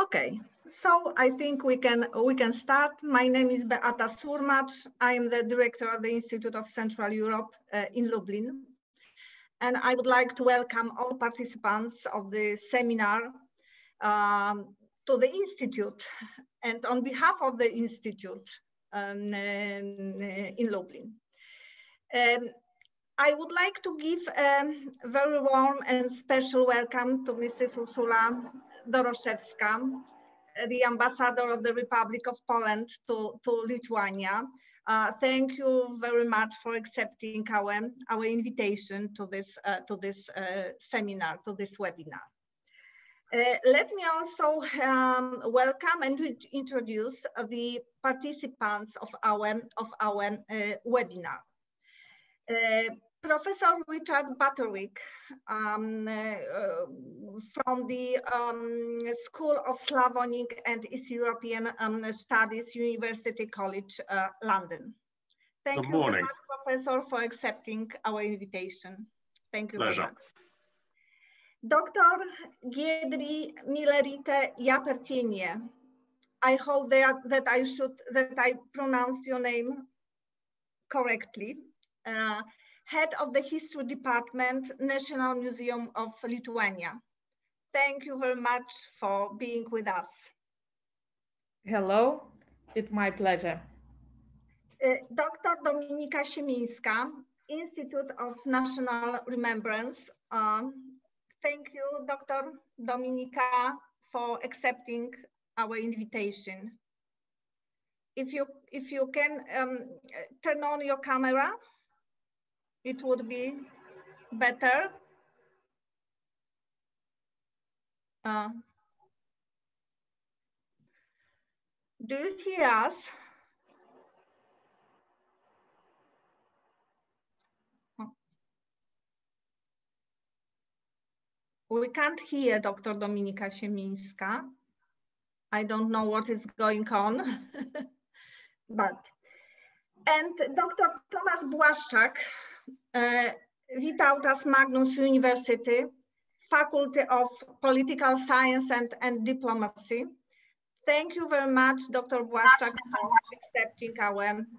Okay, so I think we can start. My name is Beata Surmacz. I am the director of the Institute of Central Europe in Lublin. And I would like to welcome all participants of the seminar to the Institute and on behalf of the Institute in Lublin. I would like to give a very warm and special welcome to Mrs. Urszula Doroszewska, the ambassador of the Republic of Poland to Lithuania. Thank you very much for accepting our invitation to this seminar, to this webinar. Let me also welcome and introduce the participants of our webinar. Professor Richard Butterwick from the School of Slavonic and East European Studies, University College London. Thank you very much, Professor, for accepting our invitation. Thank you very much. Dr. Giedrė Milerytė-Japertienė. I hope that I pronounced your name correctly. Head of the History Department, National Museum of Lithuania. Thank you very much for being with us. Hello, it's my pleasure. Dr. Dominika Siemińska, Institute of National Remembrance. Thank you, Dr. Dominika, for accepting our invitation. If you can turn on your camera, it would be better. Do you hear us? We can't hear Dr. Dominika Siemińska. I don't know what is going on, and Dr. Tomasz Błaszczak, without Magnus University, Faculty of Political Science and Diplomacy. Thank you very much, Dr. Błaszczak, for accepting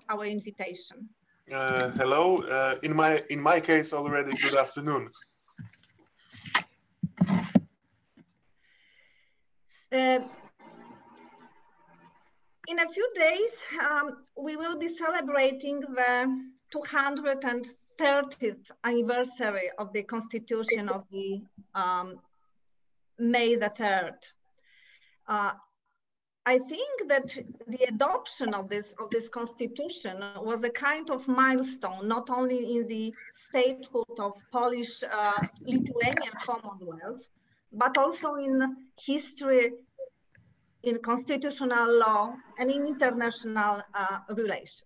our invitation. Hello, in my case already, good afternoon. In a few days, we will be celebrating the 230th anniversary of the Constitution of the May the 3rd. I think that the adoption of this Constitution was a kind of milestone, not only in the statehood of Polish-Lithuanian Commonwealth, but also in history, in constitutional law, and in international relations.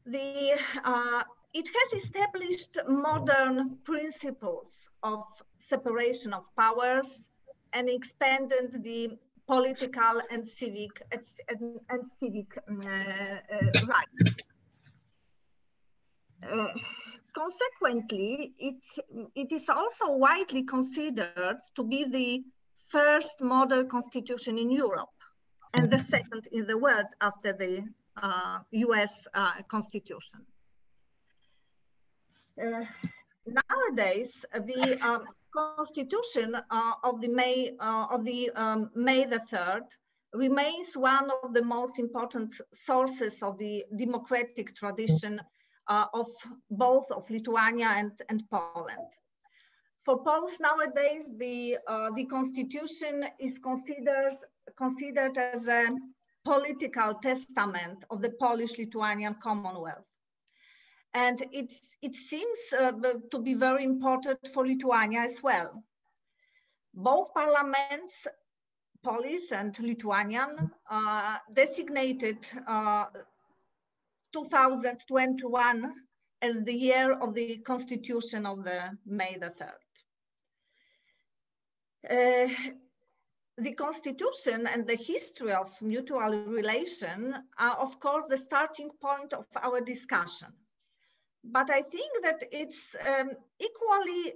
It has established modern principles of separation of powers and expanded the political and civic rights. Consequently, it is also widely considered to be the first modern constitution in Europe and the second in the world after the US Constitution. Nowadays, the Constitution of the May the 3rd remains one of the most important sources of the democratic tradition of both Lithuania and Poland. For Poles nowadays, the Constitution is considered as a political testament of the Polish-Lithuanian Commonwealth. And it seems to be very important for Lithuania as well. Both parliaments, Polish and Lithuanian, designated 2021 as the year of the Constitution of the May the 3rd. The Constitution and the history of mutual relation are, of course, the starting point of our discussion. but I think that it's equally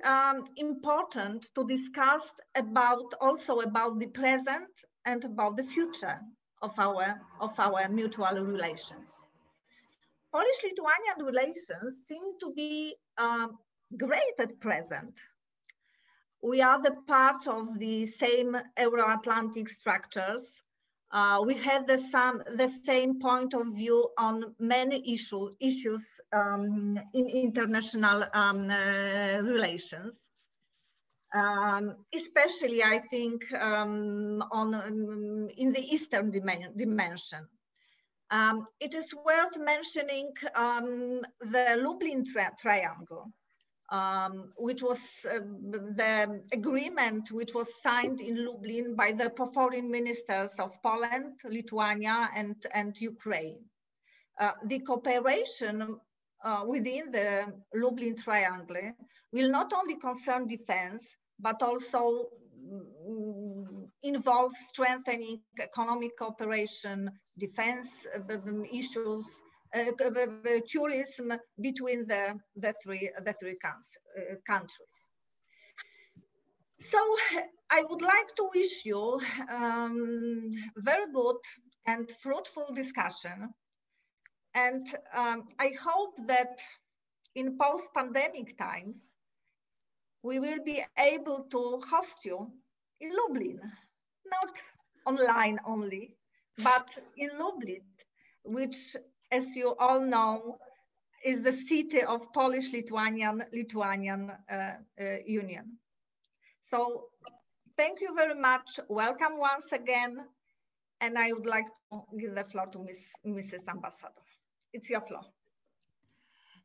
important to discuss also about the present and about the future of our mutual relations. Polish-Lithuanian relations seem to be great at present. We are the part of the same Euro-Atlantic structures. We have the same point of view on many issues in international relations. Especially, I think, in the Eastern dimension. It is worth mentioning the Lublin Triangle, which was the agreement which was signed in Lublin by the foreign ministers of Poland, Lithuania, and Ukraine. The cooperation within the Lublin Triangle will not only concern defense, but also involve strengthening economic cooperation, defense issues, tourism between the three countries. So I would like to wish you very good and fruitful discussion. And I hope that in post-pandemic times, we will be able to host you in Lublin, not online only, but in Lublin, which, as you all know, is the city of Polish-Lithuanian Union. So thank you very much. Welcome once again. And I would like to give the floor to Mrs. Ambassador. It's your floor.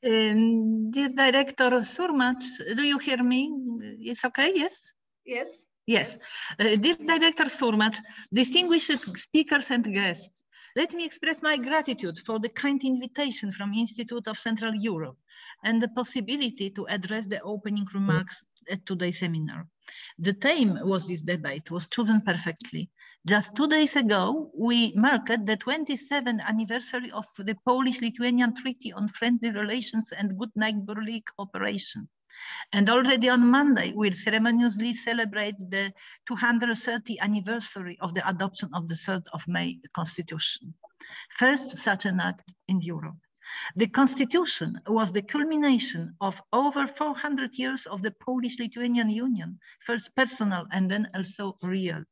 Dear Director Surmacz, do you hear me? It's okay, yes? Yes. Yes. Dear Director Surmacz, distinguished speakers and guests, let me express my gratitude for the kind invitation from Institute of Central Europe and the possibility to address the opening remarks at today's seminar. The theme was this debate was chosen perfectly. Just 2 days ago, we marked the 27th anniversary of the Polish-Lithuanian Treaty on Friendly Relations and Good Neighborly Cooperation. And already on Monday, we'll ceremoniously celebrate the 230th anniversary of the adoption of the 3rd of May Constitution, first such an act in Europe. The Constitution was the culmination of over 400 years of the Polish-Lithuanian Union, first personal and then also real.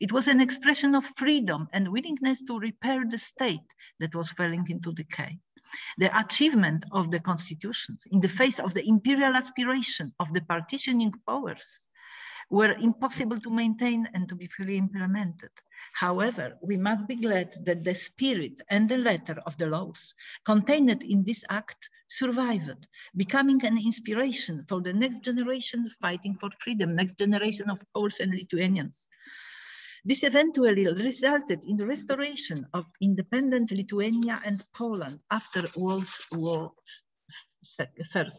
It was an expression of freedom and willingness to repair the state that was falling into decay. The achievement of the constitutions in the face of the imperial aspiration of the partitioning powers were impossible to maintain and to be fully implemented. However, we must be glad that the spirit and the letter of the laws contained in this act survived, becoming an inspiration for the next generation fighting for freedom, next generation of Poles and Lithuanians. This eventually resulted in the restoration of independent Lithuania and Poland after World War I.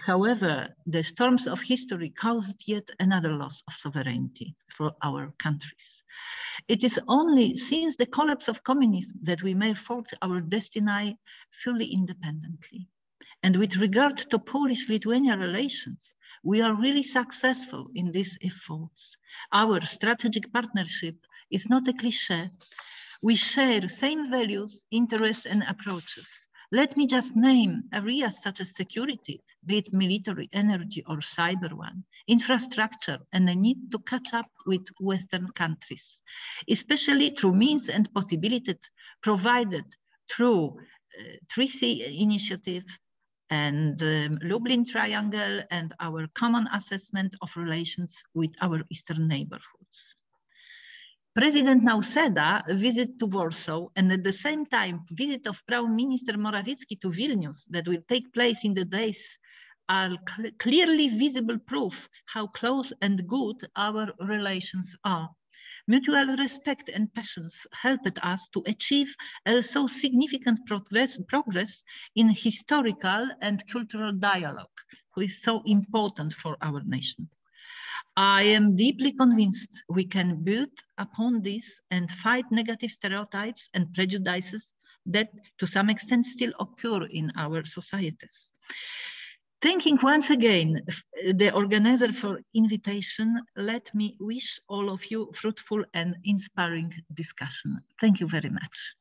However, the storms of history caused yet another loss of sovereignty for our countries. It is only since the collapse of communism that we may forge our destiny fully independently. And with regard to Polish-Lithuanian relations, we are really successful in these efforts. Our strategic partnership is not a cliché. We share same values, interests, and approaches. Let me just name areas such as security, be it military, energy, or cyber one, infrastructure, and the need to catch up with Western countries, especially through means and possibilities provided through Treaty Initiative and Lublin Triangle and our common assessment of relations with our eastern neighborhoods. President Nausėda visit to Warsaw and at the same time visit of Prime Minister Morawiecki to Vilnius that will take place in the days are clearly visible proof how close and good our relations are. Mutual respect and patience helped us to achieve so significant progress in historical and cultural dialogue, which is so important for our nation. I am deeply convinced we can build upon this and fight negative stereotypes and prejudices that to some extent still occur in our societies. Thanking once again the organizer for invitation, let me wish all of you fruitful and inspiring discussion. Thank you very much.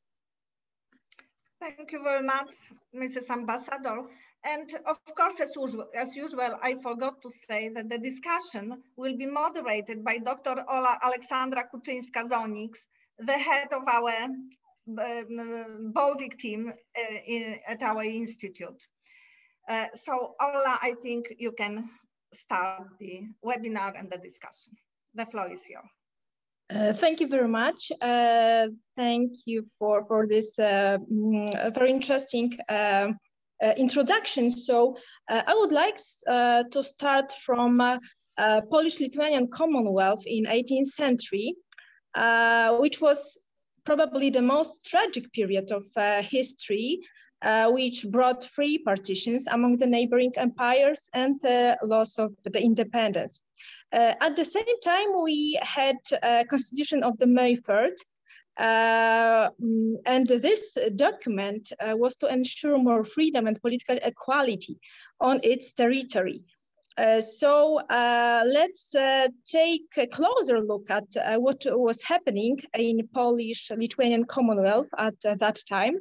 Thank you very much, Mrs. Ambassador. And of course, as usual, I forgot to say that the discussion will be moderated by Dr. Ola Aleksandra Kuczyńska-Zoniks, the head of our Baltic team at our institute. So Ola, I think you can start the webinar and the discussion. The floor is yours. Thank you very much. Thank you for this very interesting introduction. So I would like to start from Polish-Lithuanian Commonwealth in 18th century, which was probably the most tragic period of history, which brought three partitions among the neighboring empires and the loss of the independence. At the same time, we had a Constitution of the May 3rd, and this document was to ensure more freedom and political equality on its territory. So let's take a closer look at what was happening in Polish-Lithuanian Commonwealth at that time,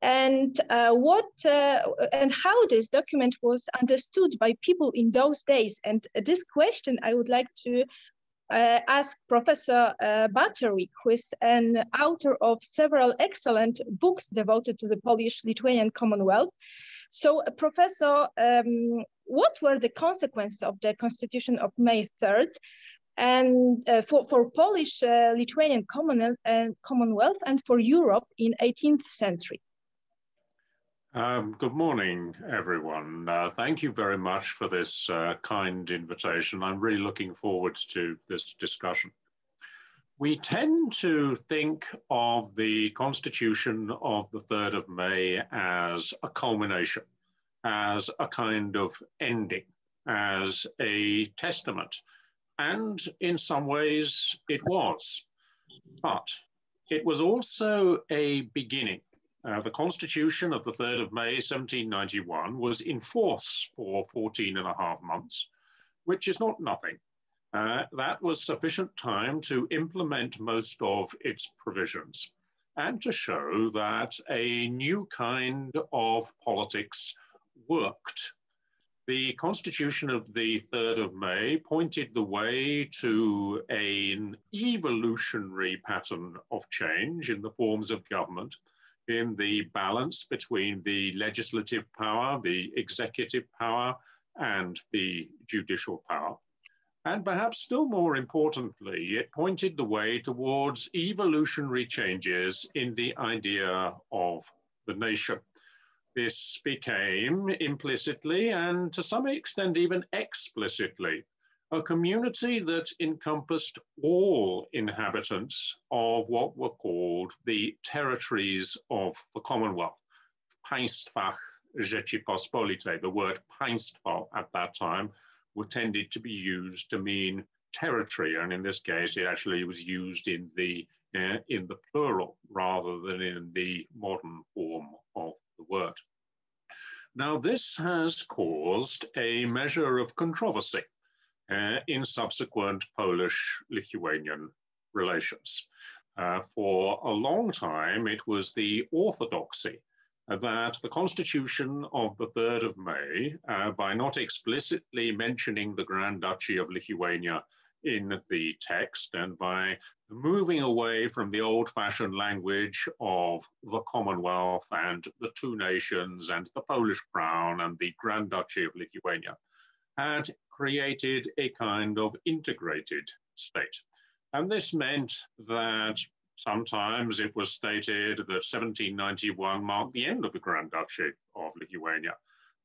and how this document was understood by people in those days. And this question I would like to ask Professor Butterwick, who is an author of several excellent books devoted to the Polish-Lithuanian Commonwealth. So, Professor, what were the consequences of the Constitution of May 3rd and for Polish-Lithuanian Commonwealth and for Europe in 18th century? Good morning, everyone. Thank you very much for this kind invitation. I'm really looking forward to this discussion. We tend to think of the Constitution of the 3rd of May as a culmination, as a kind of ending, as a testament. And in some ways it was, but it was also a beginning. The Constitution of the 3rd of May, 1791 was in force for 14.5 months, which is not nothing. That was sufficient time to implement most of its provisions and to show that a new kind of politics worked. The Constitution of the 3rd of May pointed the way to an evolutionary pattern of change in the forms of government, in the balance between the legislative power, the executive power, and the judicial power. And perhaps still more importantly, it pointed the way towards evolutionary changes in the idea of the nation. This became implicitly and to some extent even explicitly a community that encompassed all inhabitants of what were called the territories of the Commonwealth, Państwach Rzeczypospolitej. The word państwo at that time tended to be used to mean territory, and in this case, it actually was used in the plural rather than in the modern form of the word. Now, this has caused a measure of controversy in subsequent Polish-Lithuanian relations. For a long time, it was the orthodoxy that the Constitution of the 3rd of May, by not explicitly mentioning the Grand Duchy of Lithuania in the text and by moving away from the old-fashioned language of the Commonwealth and the two nations and the Polish Crown and the Grand Duchy of Lithuania, had created a kind of integrated state. And this meant that sometimes it was stated that 1791 marked the end of the Grand Duchy of Lithuania.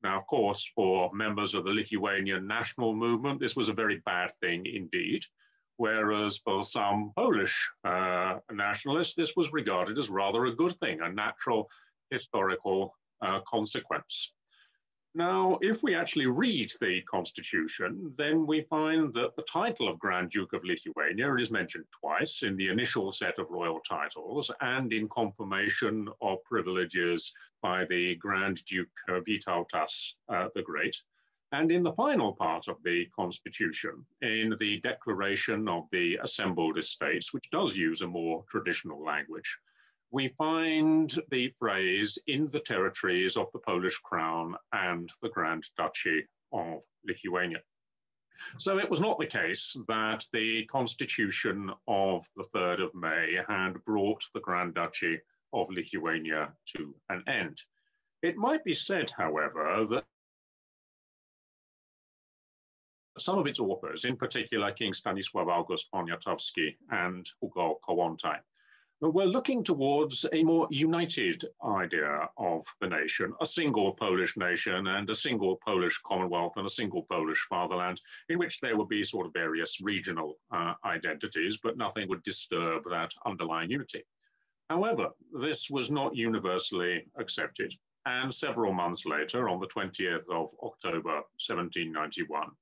Now, of course, for members of the Lithuanian national movement, this was a very bad thing indeed, whereas for some Polish nationalists, this was regarded as rather a good thing, a natural historical consequence. Now, if we actually read the Constitution, then we find that the title of Grand Duke of Lithuania is mentioned twice in the initial set of royal titles and in confirmation of privileges by the Grand Duke Vytautas the Great. And in the final part of the Constitution, in the Declaration of the Assembled Estates, which does use a more traditional language, we find the phrase "in the territories of the Polish Crown and the Grand Duchy of Lithuania." So it was not the case that the Constitution of the 3rd of May had brought the Grand Duchy of Lithuania to an end. It might be said, however, that some of its authors, in particular King Stanisław August Poniatowski and Hugo Kołłątaj, were looking towards a more united idea of the nation, a single Polish nation and a single Polish Commonwealth and a single Polish fatherland, in which there would be sort of various regional identities, but nothing would disturb that underlying unity. However, this was not universally accepted. And several months later, on the 20th of October, 1791,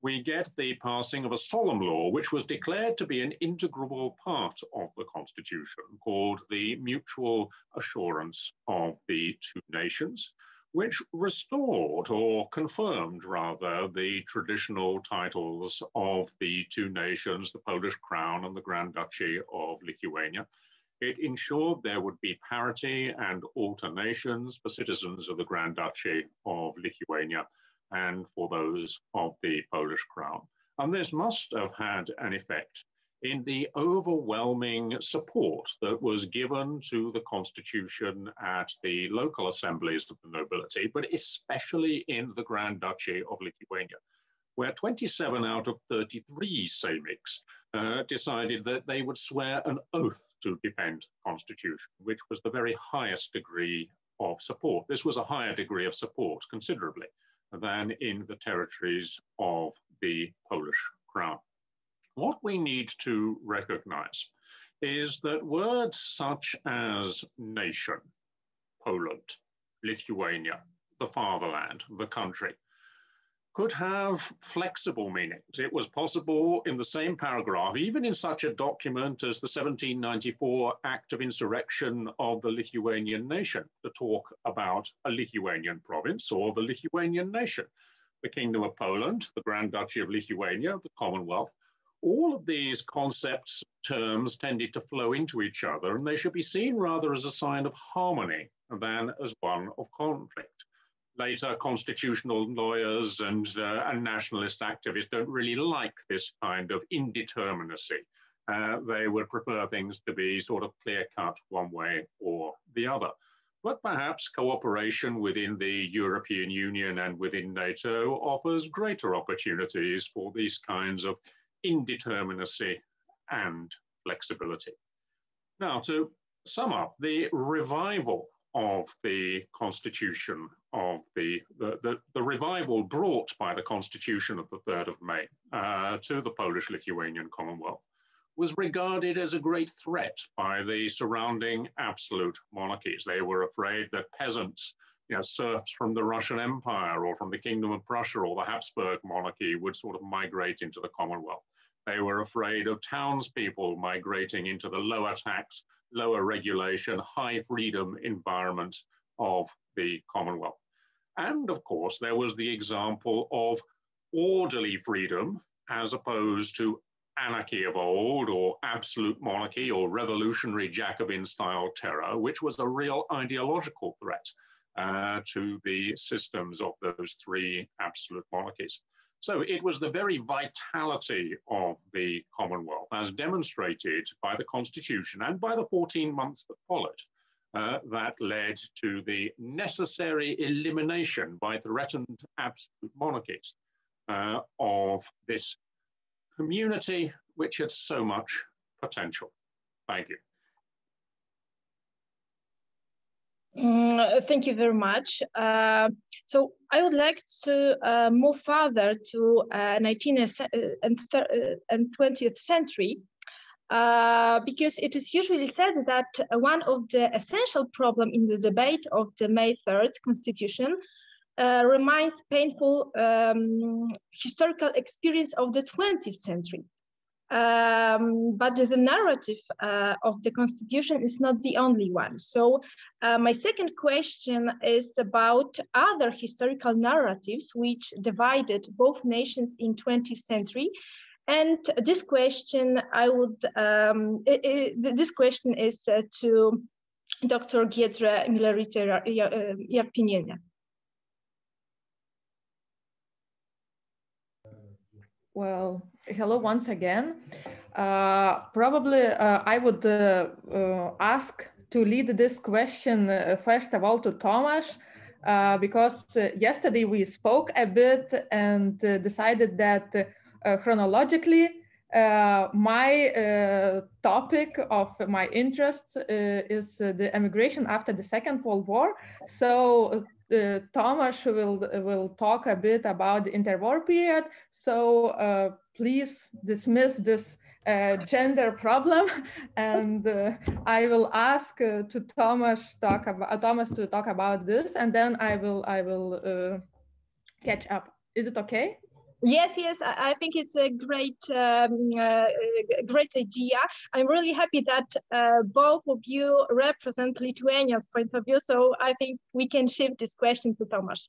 we get the passing of a solemn law which was declared to be an integral part of the Constitution, called the Mutual Assurance of the Two Nations, which restored or confirmed rather the traditional titles of the two nations, the Polish Crown and the Grand Duchy of Lithuania. It ensured there would be parity and alternations for citizens of the Grand Duchy of Lithuania and for those of the Polish Crown. And this must have had an effect in the overwhelming support that was given to the Constitution at the local assemblies of the nobility, but especially in the Grand Duchy of Lithuania, where 27 out of 33 Sejmiks decided that they would swear an oath to defend the Constitution, which was the very highest degree of support. This was a higher degree of support, considerably, than in the territories of the Polish Crown. What we need to recognize is that words such as nation, Poland, Lithuania, the fatherland, the country, could have flexible meanings. It was possible in the same paragraph, even in such a document as the 1794 Act of Insurrection of the Lithuanian Nation, to talk about a Lithuanian province or the Lithuanian nation, the Kingdom of Poland, the Grand Duchy of Lithuania, the Commonwealth. All of these concepts, terms tended to flow into each other, and they should be seen rather as a sign of harmony than as one of conflict. Later, constitutional lawyers and nationalist activists don't really like this kind of indeterminacy. They would prefer things to be sort of clear-cut one way or the other. But perhaps cooperation within the European Union and within NATO offers greater opportunities for these kinds of indeterminacy and flexibility. Now, to sum up, the revival of the Constitution of the revival brought by the Constitution of the 3rd of May to the Polish-Lithuanian Commonwealth was regarded as a great threat by the surrounding absolute monarchies. They were afraid that peasants, serfs from the Russian Empire or from the Kingdom of Prussia or the Habsburg monarchy would sort of migrate into the Commonwealth. They were afraid of townspeople migrating into the lower tax, lower regulation, high freedom environment of the Commonwealth. And of course, there was the example of orderly freedom as opposed to anarchy of old or absolute monarchy or revolutionary Jacobin style terror, which was a real ideological threat to the systems of those three absolute monarchies. So it was the very vitality of the Commonwealth, as demonstrated by the Constitution and by the 14 months that followed, that led to the necessary elimination by threatened absolute monarchies of this community which had so much potential. Thank you. Thank you very much. So I would like to move further to 19th and 20th century, because it is usually said that one of the essential problems in the debate of the May 3rd Constitution reminds painful historical experience of the 20th century. But the narrative of the Constitution is not the only one. So my second question is about other historical narratives which divided both nations in 20th century. And this question this question is to Dr. Giedrė Milerytė-Japertienė. Well, hello once again. Probably I would ask to lead this question first of all to Tomasz, because yesterday we spoke a bit and decided that chronologically my topic of my interest is the emigration after the Second World War. So Tomasz will talk a bit about the interwar period. So please dismiss this gender problem, and I will ask to Tomasz to talk about this, and then I will catch up. Is it okay? Yes, I think it's a great idea. I'm really happy that both of you represent Lithuania's point of view, so I think we can shift this question to Tomasz.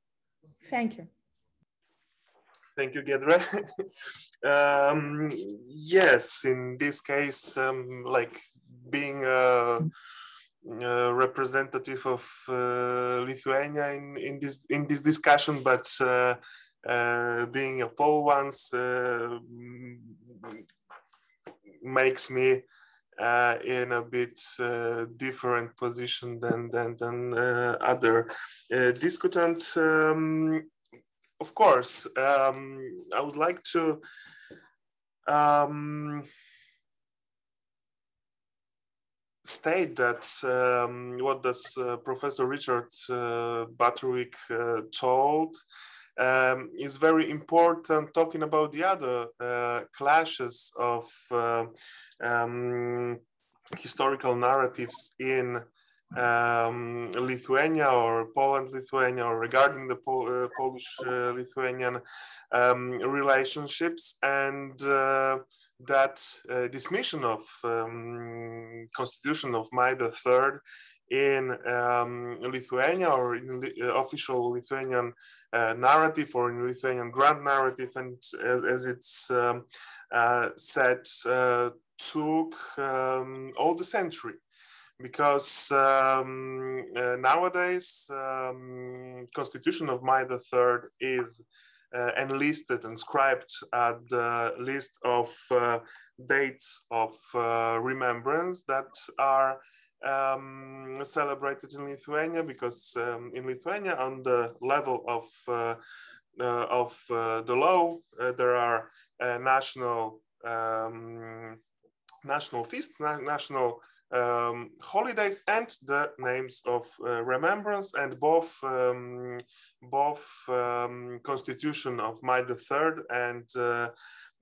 Thank you. Thank you, Giedrė. Yes, in this case, like being a representative of Lithuania in this discussion, but being a Pole once makes me in a bit different position than other discutants. Of course, I would like to state that what does Professor Richard Butterwick told is very important, talking about the other clashes of historical narratives in Lithuania or Poland, Lithuania, or regarding the Polish-Lithuanian relationships, and that dismission of Constitution of May 3 in Lithuania, or in official Lithuanian narrative, or in Lithuanian grand narrative, and as it's said, took all the century. Because nowadays, Constitution of May 3 is enlisted, inscribed at the list of dates of remembrance that are celebrated in Lithuania, because in Lithuania, on the level of the law, there are national feasts, national holidays, and the names of remembrance, and both Constitution of May 3 and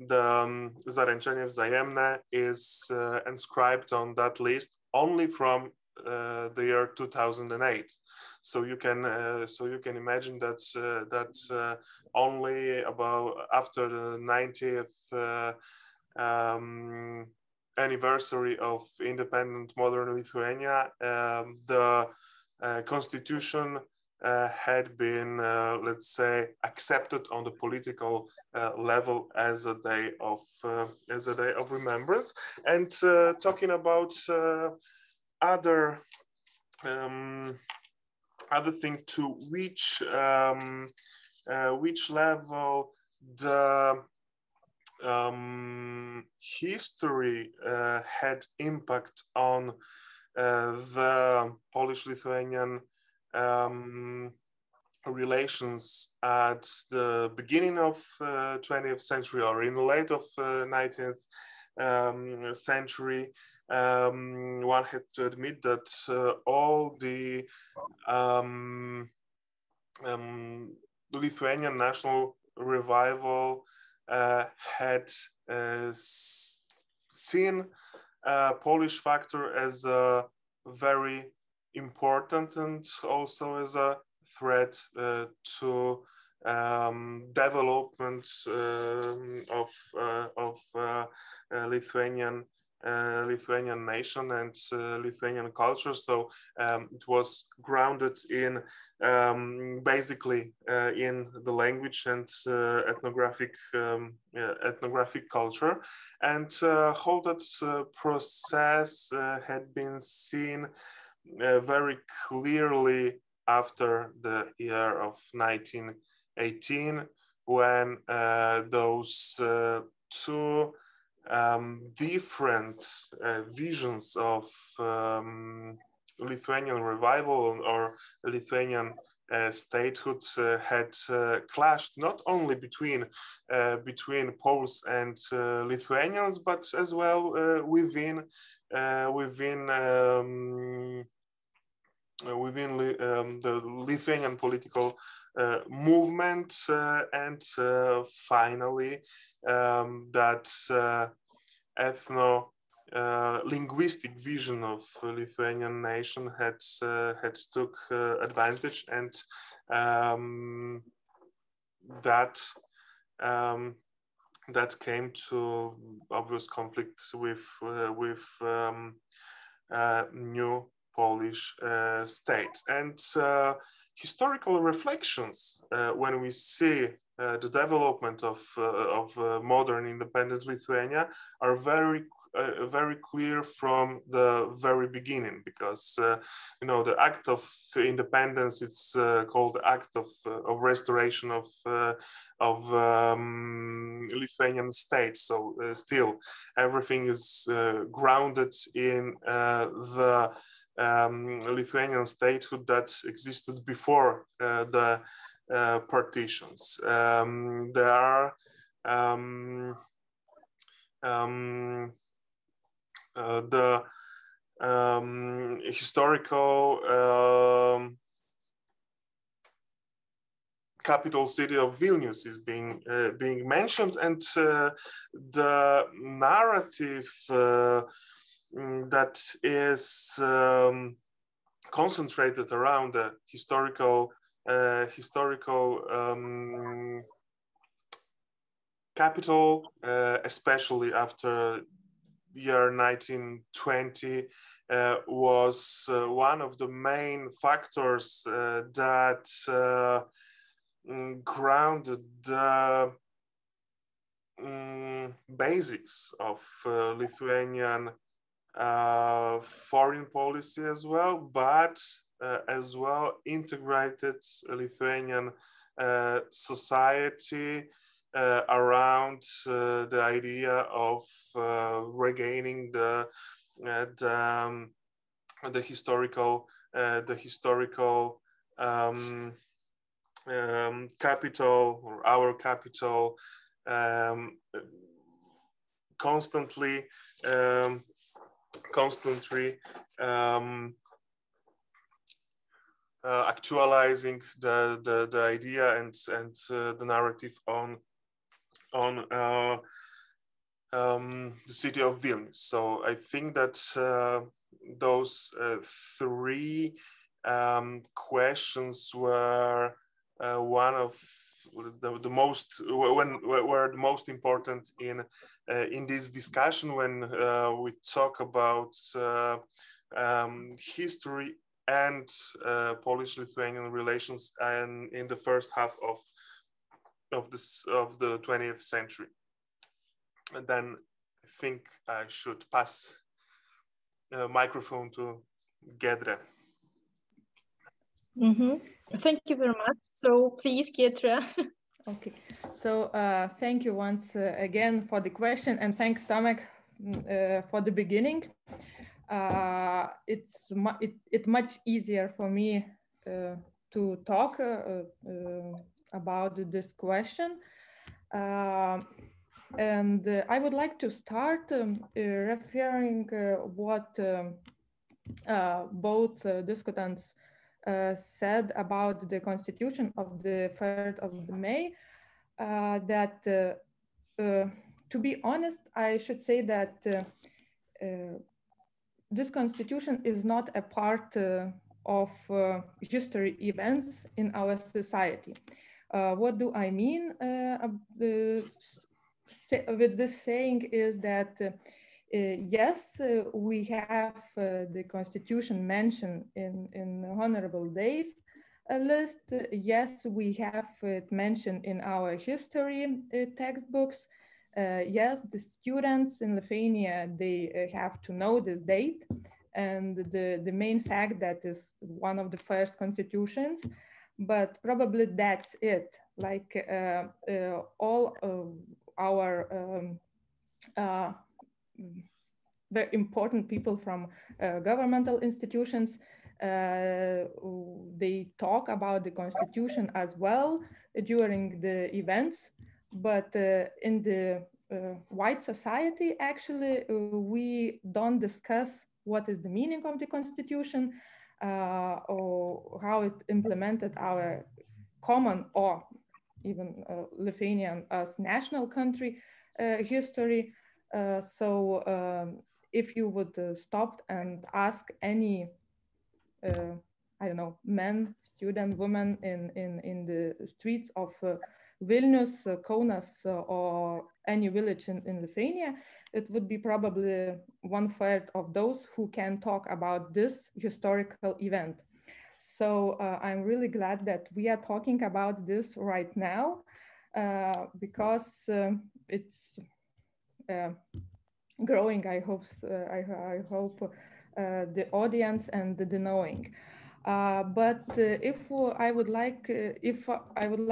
the Zaręczenie Wzajemne is inscribed on that list only from the year 2008. So you can imagine that only about after the 90th anniversary of independent modern Lithuania, the constitution had been, let's say, accepted on the political level as a day of remembrance. And talking about other thing, to which level the history had impact on the Polish-Lithuanian relations at the beginning of 20th century or in the late of 19th century. One had to admit that all the Lithuanian national revival had seen Polish factor as a very important and also as a threat to development of Lithuanian nation and Lithuanian culture. So it was grounded in basically in the language and ethnographic culture, and how that process had been seen very clearly after the year of 1918, when those two different visions of Lithuanian revival or Lithuanian statehood had clashed, not only between Poles and Lithuanians, but as well within the Lithuanian political movement, and finally that ethno-linguistic vision of Lithuanian nation had took advantage, and that came to obvious conflict with new Polish state. And historical reflections, when we see the development of modern independent Lithuania, are very clear from the very beginning, because you know, the act of independence, it's called the act of restoration of Lithuanian state. So still everything is grounded in the Lithuanian statehood that existed before the partitions. There are the historical capital city of Vilnius is being mentioned, and the narrative that is concentrated around the historical capital, especially after the year 1920, was one of the main factors that grounded the basics of Lithuanian foreign policy as well, but as well integrated Lithuanian society around the idea of regaining the historical capital, or our capital, constantly actualizing the idea and the narrative on the city of Vilnius. So I think that those three questions were one of the most were the most important in this discussion when we talk about history and Polish-Lithuanian relations, and in the first half of the 20th century. And then I think I should pass the microphone to Giedrė. Thank you very much. So please, Giedrė. Okay, so thank you once again for the question, and thanks, Tomek, for the beginning. It's much easier for me to talk about this question. And I would like to start referring what both discutants said about the Constitution of the 3rd of May, that to be honest, I should say that this Constitution is not a part of history events in our society. What do I mean with this saying is that yes, we have the Constitution mentioned in Honorable Days list. Yes, we have it mentioned in our history textbooks. Yes, the students in Lithuania, they have to know this date. And the main fact that is one of the first constitutions, but probably that's it. Like all of our very important people from governmental institutions, they talk about the Constitution as well during the events, but in the white society, actually, we don't discuss what is the meaning of the Constitution or how it implemented our common or even Lithuanian as national country history. So if you would stop and ask any, I don't know, men, student, women in the streets of Vilnius, Kaunas, or any village in Lithuania, it would be probably 1/3 of those who can talk about this historical event. So I'm really glad that we are talking about this right now because it's growing. I hope the audience and the knowing. But if I would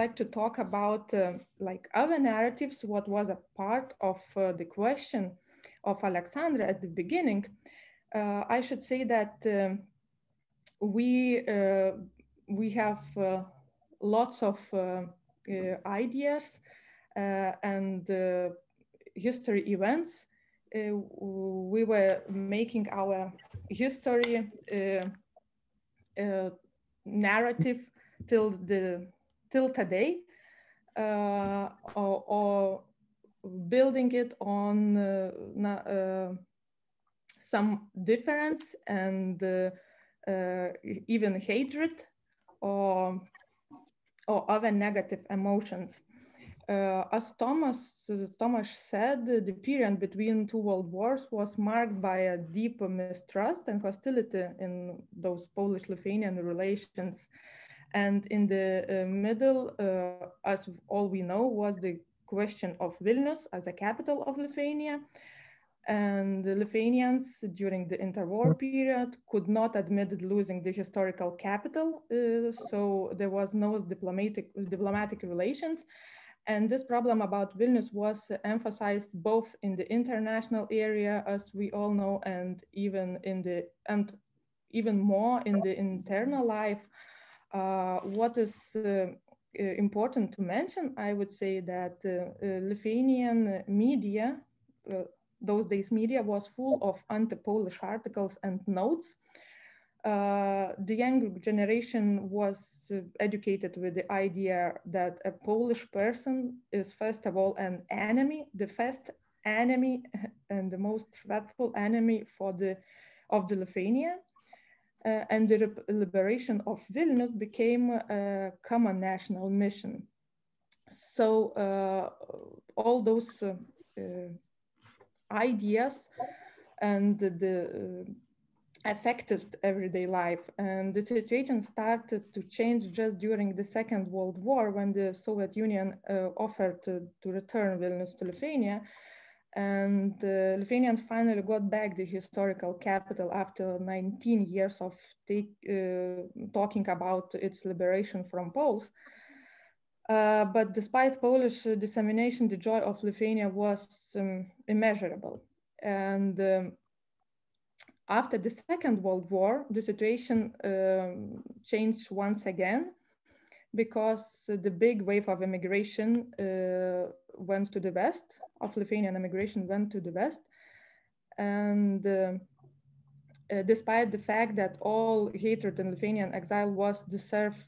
like to talk about like other narratives, what was a part of the question of Alexandra at the beginning, I should say that we have lots of ideas and history events. We were making our history narrative till today, or building it on some difference and even hatred or other negative emotions. As Thomas said, the period between two world wars was marked by a deep mistrust and hostility in those Polish-Lithuanian relations. And in the middle, as all we know, was the question of Vilnius as a capital of Lithuania. And the Lithuanians during the interwar period could not admit losing the historical capital, so there was no diplomatic relations. And this problem about Vilnius was emphasized both in the international area, as we all know, and even more in the internal life. What is important to mention, I would say that Lithuanian media, those days media, was full of anti-Polish articles and notes. The young generation was educated with the idea that a Polish person is first of all an enemy, the first enemy and the most threatful enemy of the Lithuania. And the liberation of Vilnius became a common national mission. So all those ideas and the affected everyday life, and the situation started to change just during the Second World War, when the Soviet Union offered to return Vilnius to Lithuania, and Lithuania finally got back the historical capital after 19 years of talking about its liberation from Poles. But despite Polish dissemination, the joy of Lithuania was immeasurable. And after the Second World War, the situation changed once again, because the big wave of immigration went to the west, of Lithuanian immigration went to the west. And despite the fact that all hatred in Lithuanian exile was deserved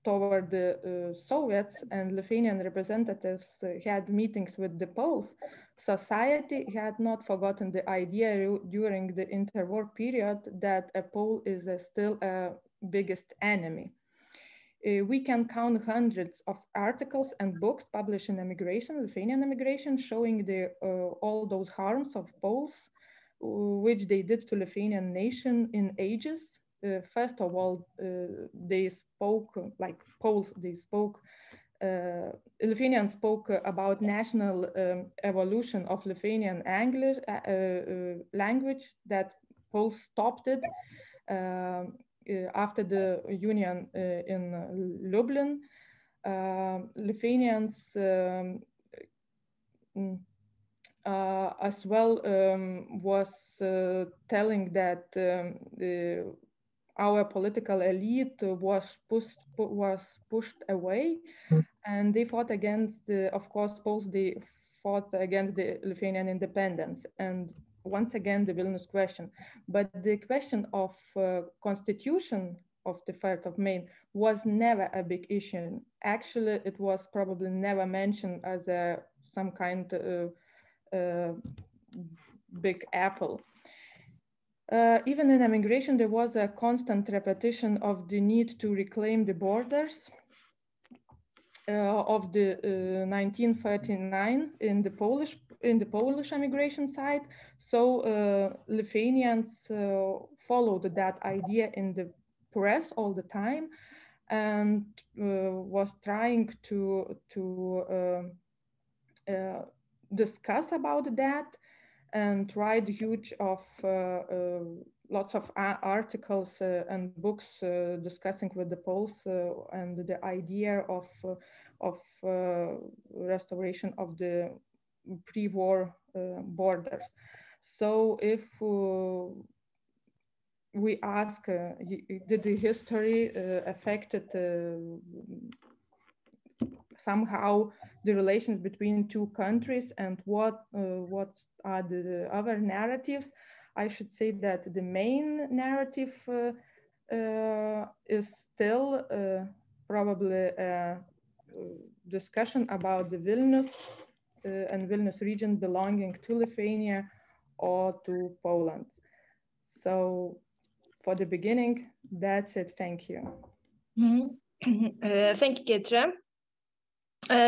toward the Soviets and Lithuanian representatives had meetings with the Poles, society had not forgotten the idea during the interwar period that a Pole is still a biggest enemy. We can count hundreds of articles and books published in emigration, Lithuanian emigration, showing all those harms of Poles, which they did to Lithuanian nation in ages. First of all, they spoke, like Poles, they spoke, Lithuanians spoke about national evolution of Lithuanian English language, that Poles stopped it after the union in Lublin. Lithuanians as well was telling that our political elite was pushed away, and they fought against, of course, Poles, they fought against the Lithuanian independence. And once again, the Vilnius question. But the question of constitution of the 3rd of May was never a big issue. Actually, it was probably never mentioned as some kind of big apple. Even in emigration, there was a constant repetition of the need to reclaim the borders of the 1939 in the Polish emigration side. So Lithuanians followed that idea in the press all the time, and was trying to discuss about that, and write huge of lots of articles and books discussing with the Poles and the idea of restoration of the pre-war borders. So if we ask, did the history affected somehow the relations between two countries, and what are the other narratives? I should say that the main narrative is still probably a discussion about the Vilnius and Vilnius region belonging to Lithuania or to Poland. So for the beginning, that's it. Thank you. Thank you, Giedrė.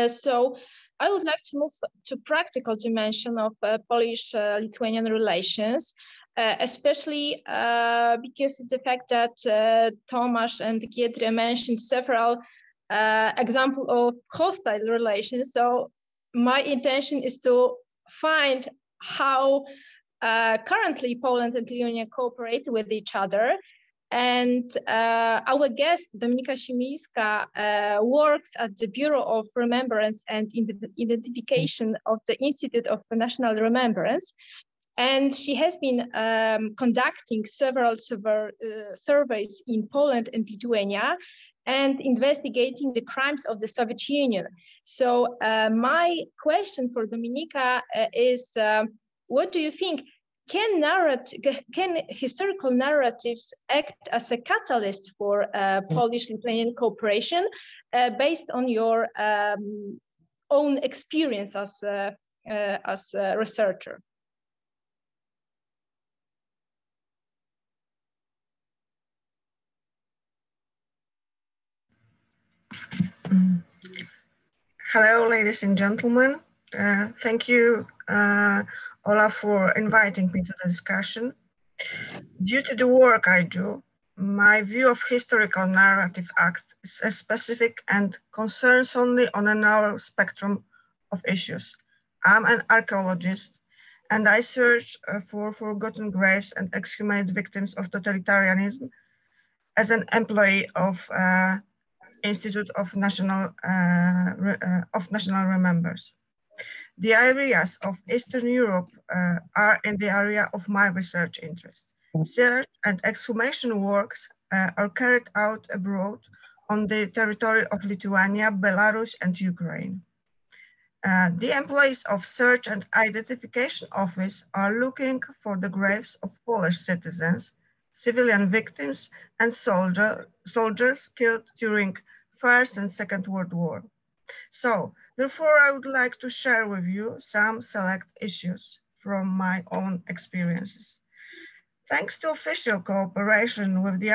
So I would like to move to practical dimension of Polish-Lithuanian relations, especially because of the fact that Tomasz and Giedrė mentioned several examples of hostile relations. So my intention is to find how currently Poland and Lithuania cooperate with each other. And our guest, Dominika Siemińska, works at the Bureau of Remembrance and Identification of the Institute of National Remembrance. And she has been conducting several surveys in Poland and Lithuania and investigating the crimes of the Soviet Union. So my question for Dominika is, what do you think? Can historical narratives act as a catalyst for Polish-Lithuanian cooperation based on your own experience as a researcher? Hello, ladies and gentlemen. Thank you, Ola, for inviting me to the discussion. Due to the work I do, my view of historical narrative act is specific and concerns only on a narrow spectrum of issues. I'm an archaeologist, and I search for forgotten graves and exhumed victims of totalitarianism as an employee of Institute of National Remembrance. The areas of Eastern Europe are in the area of my research interest. Search and exhumation works are carried out abroad on the territory of Lithuania, Belarus, and Ukraine. The employees of Search and Identification Office are looking for the graves of Polish citizens, civilian victims, and soldiers killed during First and Second World War. So, therefore, I would like to share with you some select issues from my own experiences. Thanks to official cooperation with the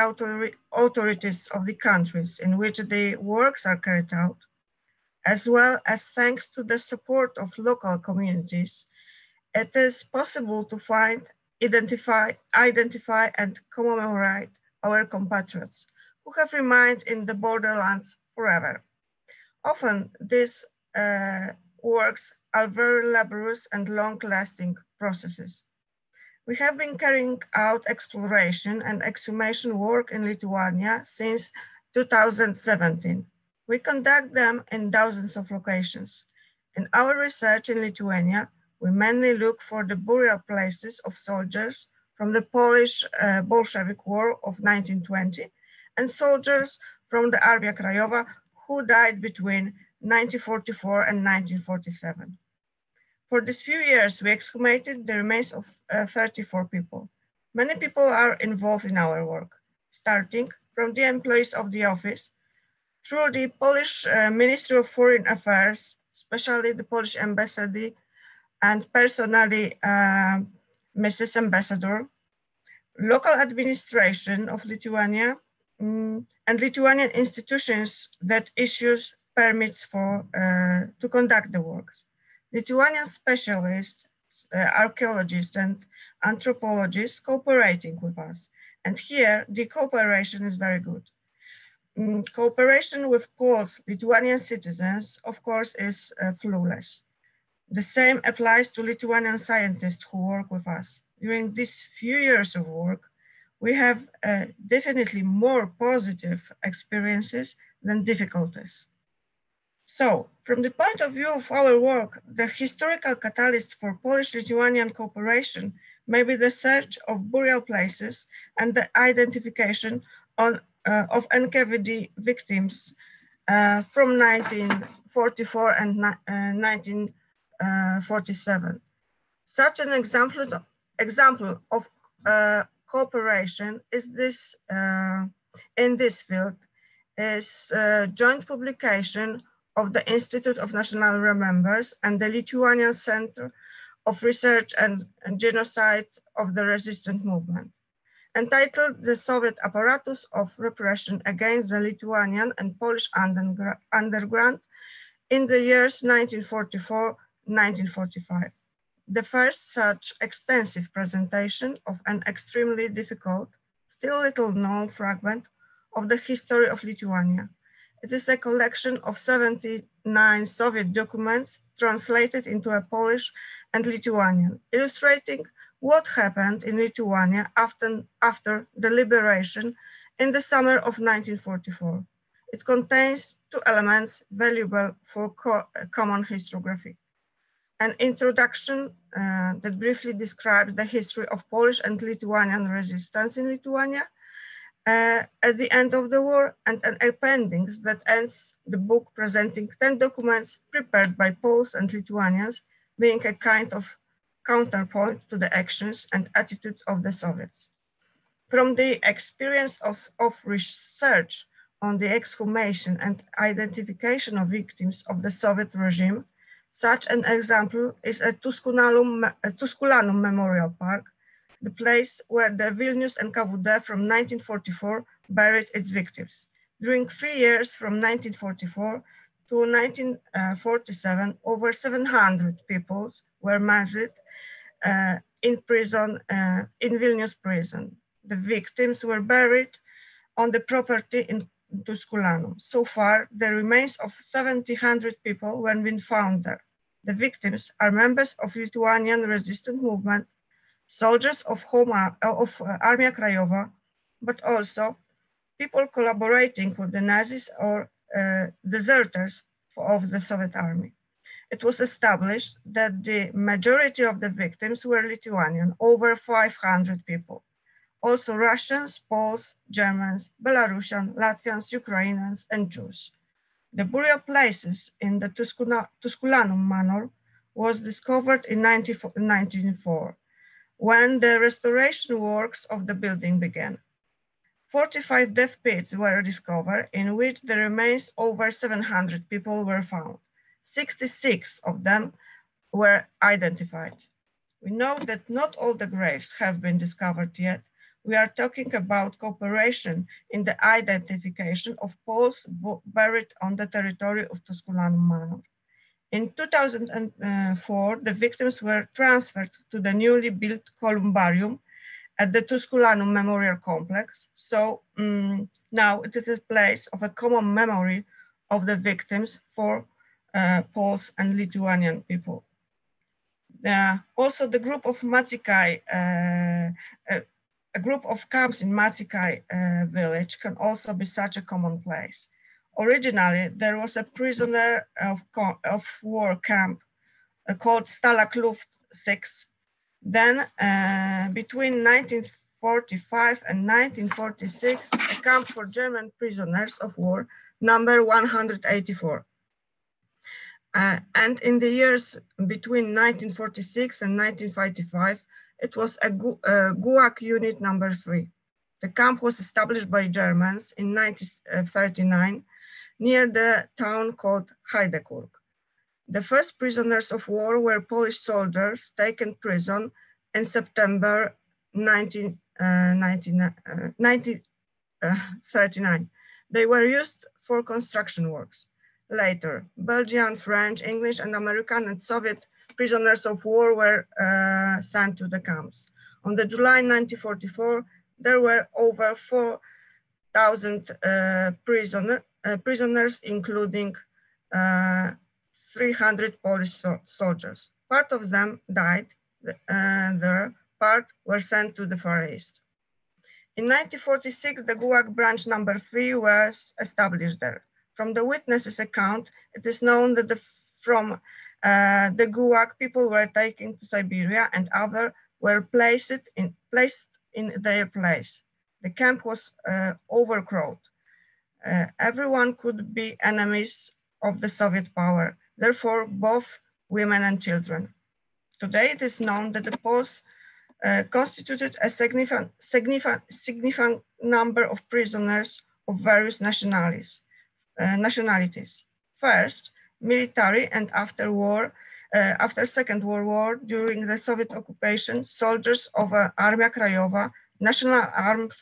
authorities of the countries in which the works are carried out, as well as thanks to the support of local communities, it is possible to find, identify and commemorate our compatriots who have remained in the borderlands forever. Often these works are very laborious and long-lasting processes. We have been carrying out exploration and exhumation work in Lithuania since 2017. We conduct them in dozens of locations. In our research in Lithuania, we mainly look for the burial places of soldiers from the Polish Bolshevik War of 1920 and soldiers from the Armia Krajowa who died between 1944 and 1947. For these few years, we exhumated the remains of 34 people. Many people are involved in our work, starting from the employees of the office, through the Polish Ministry of Foreign Affairs, especially the Polish Embassy, and personally, Mrs. Ambassador, local administration of Lithuania, and Lithuanian institutions that issues permits for to conduct the works. Lithuanian specialists, archaeologists and anthropologists cooperating with us. And here the cooperation is very good. Cooperation with Poles, Lithuanian citizens, of course, is flawless. The same applies to Lithuanian scientists who work with us. During these few years of work, we have definitely more positive experiences than difficulties. So, from the point of view of our work, the historical catalyst for Polish-Lithuanian cooperation may be the search of burial places and the identification of NKVD victims from 1944 and 1947. Such an example of cooperation is this in this field is joint publication of the Institute of National Remembrance and the Lithuanian Center of Research and Genocide of the Resistance Movement, entitled The Soviet Apparatus of Repression Against the Lithuanian and Polish Underground in the years 1944-1945. The first such extensive presentation of an extremely difficult, still little known fragment of the history of Lithuania. It is a collection of 79 Soviet documents translated into a Polish and Lithuanian, illustrating what happened in Lithuania after the liberation in the summer of 1944. It contains two elements valuable for common historiography. An introduction that briefly describes the history of Polish and Lithuanian resistance in Lithuania at the end of the war, and an appendix that ends the book presenting 10 documents prepared by Poles and Lithuanians, being a kind of counterpoint to the actions and attitudes of the Soviets. From the experience of research on the exhumation and identification of victims of the Soviet regime, such an example is a Tusculanum Memorial Park, the place where the Vilnius NKVD from 1944 buried its victims. During 3 years from 1944 to 1947, over 700 people were murdered in prison, in Vilnius prison. The victims were buried on the property in Tusculanum. So far, the remains of 700 people have been found there. The victims are members of Lithuanian resistance movement, soldiers of Armia Krajowa, but also people collaborating with the Nazis or deserters of the Soviet army. It was established that the majority of the victims were Lithuanian, over 500 people. Also Russians, Poles, Germans, Belarusian, Latvians, Ukrainians, and Jews. The burial places in the Tusculanum manor was discovered in 1904, when the restoration works of the building began. 45 death pits were discovered, in which the remains over 700 people were found. 66 of them were identified. We know that not all the graves have been discovered yet. We are talking about cooperation in the identification of Poles buried on the territory of Tusculanum Manor. In 2004, the victims were transferred to the newly built columbarium at the Tusculanum Memorial Complex. So now it is a place of a common memory of the victims for Poles and Lithuanian people. Also, the group of Macikai, a group of camps in Macikai village can also be such a common place. Originally, there was a prisoner of war camp called Stalag Luft 6. Then, between 1945 and 1946, a camp for German prisoners of war, number 184. And in the years between 1946 and 1955, it was a Gulag unit number 3. The camp was established by Germans in 1939 near the town called Heidekurg. The first prisoners of war were Polish soldiers taken prison in September 1939. They were used for construction works. Later, Belgian, French, English, and American and Soviet prisoners of war were sent to the camps. On the July 1944, there were over 4,000 prisoners, including 300 Polish soldiers. Part of them died there, part were sent to the Far East. In 1946, the Gulag branch number 3 was established there. From the witnesses' account, it is known that from the Gulag, people were taken to Siberia and others were placed in their place. The camp was overcrowded. Everyone could be enemies of the Soviet power, therefore both women and children. Today it is known that the Poles constituted a significant number of prisoners of various nationalities. First, military, and after Second World War, during the Soviet occupation, soldiers of Armia Krajowa, National Armed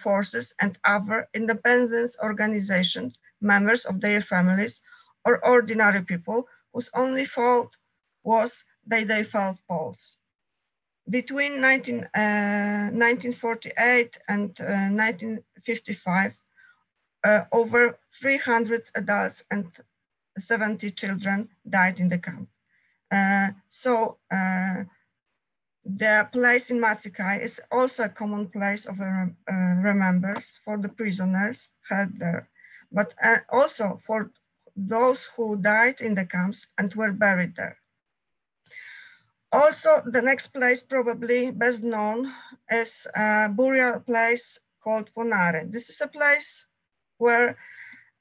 Forces, and other independence organizations, members of their families, or ordinary people whose only fault was that they felt Poles. Between 1948 and 1955, over 300 adults and 70 children died in the camp. The place in Macikai is also a common place of remembrance for the prisoners held there, but also for those who died in the camps and were buried there. Also, the next place probably best known is a burial place called Ponare. This is a place where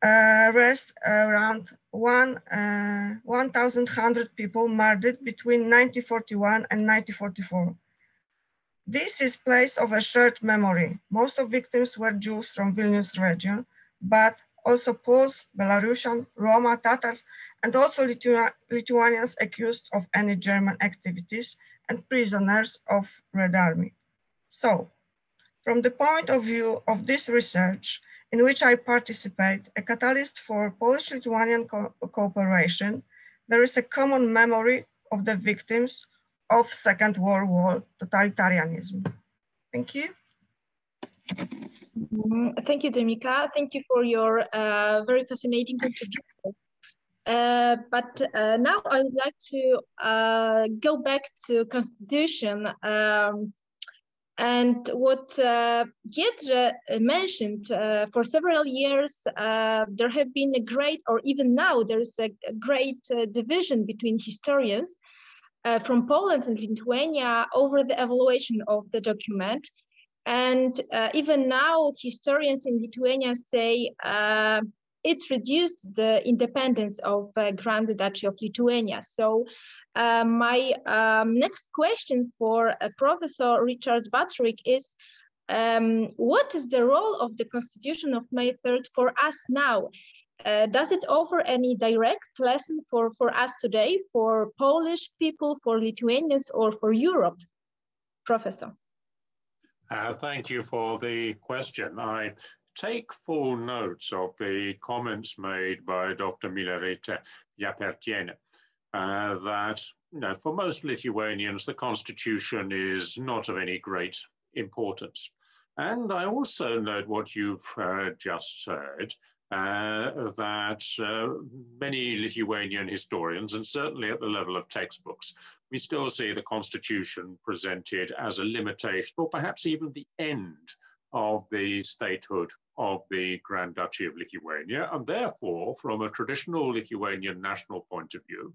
rest around 1,100 people murdered between 1941 and 1944. This is place of a shared memory. Most of victims were Jews from Vilnius region, but also Poles, Belarusian, Roma, Tatars, and also Lithuanians accused of any German activities and prisoners of Red Army. So, from the point of view of this research, in which I participate, a catalyst for Polish-Lithuanian cooperation, there is a common memory of the victims of Second World War totalitarianism. Thank you. Thank you, Dominika. Thank you for your very fascinating contribution. But now I would like to go back to Constitution and what Giedrė mentioned. For several years, there have been a great, or even now, there is a great division between historians from Poland and Lithuania over the evaluation of the document. And even now, historians in Lithuania say it reduced the independence of Grand Duchy of Lithuania. So my next question for Professor Richard Butterwick is, what is the role of the Constitution of May 3rd for us now? Does it offer any direct lesson for us today, for Polish people, for Lithuanians, or for Europe? Professor. Thank you for the question. I take full note of the comments made by Dr. Milerytė-Japertienė that for most Lithuanians, the Constitution is not of any great importance. And I also note what you've just said, that many Lithuanian historians, and certainly at the level of textbooks, we still see the Constitution presented as a limitation, or perhaps even the end of the statehood of the Grand Duchy of Lithuania. And therefore, from a traditional Lithuanian national point of view,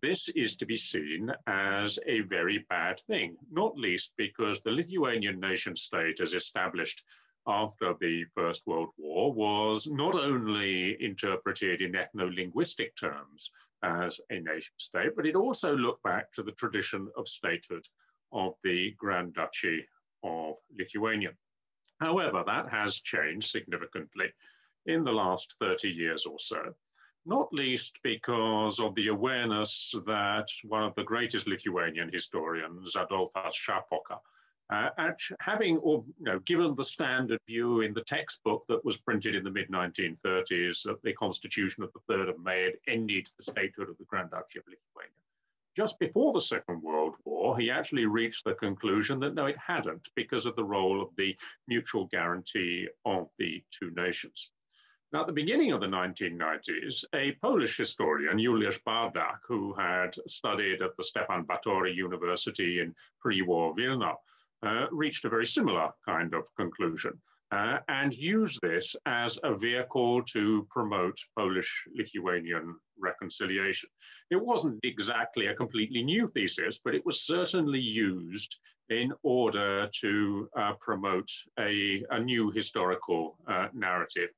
this is to be seen as a very bad thing, not least because the Lithuanian nation state as established after the First World War was not only interpreted in ethno-linguistic terms as a nation state, but it also looked back to the tradition of statehood of the Grand Duchy of Lithuania. However, that has changed significantly in the last 30 years or so, not least because of the awareness that one of the greatest Lithuanian historians, Adolfas Šapoka, having given the standard view in the textbook that was printed in the mid-1930s that the Constitution of the 3rd of May had ended the statehood of the Grand Duchy of Lithuania. Just before the Second World War, he actually reached the conclusion that no, it hadn't, because of the role of the mutual guarantee of the two nations. Now, at the beginning of the 1990s, a Polish historian, Juliusz Bardak, who had studied at the Stefan Batory University in pre-war Vilna, reached a very similar kind of conclusion and used this as a vehicle to promote Polish-Lithuanian reconciliation. It wasn't exactly a completely new thesis, but it was certainly used in order to promote a new historical narrative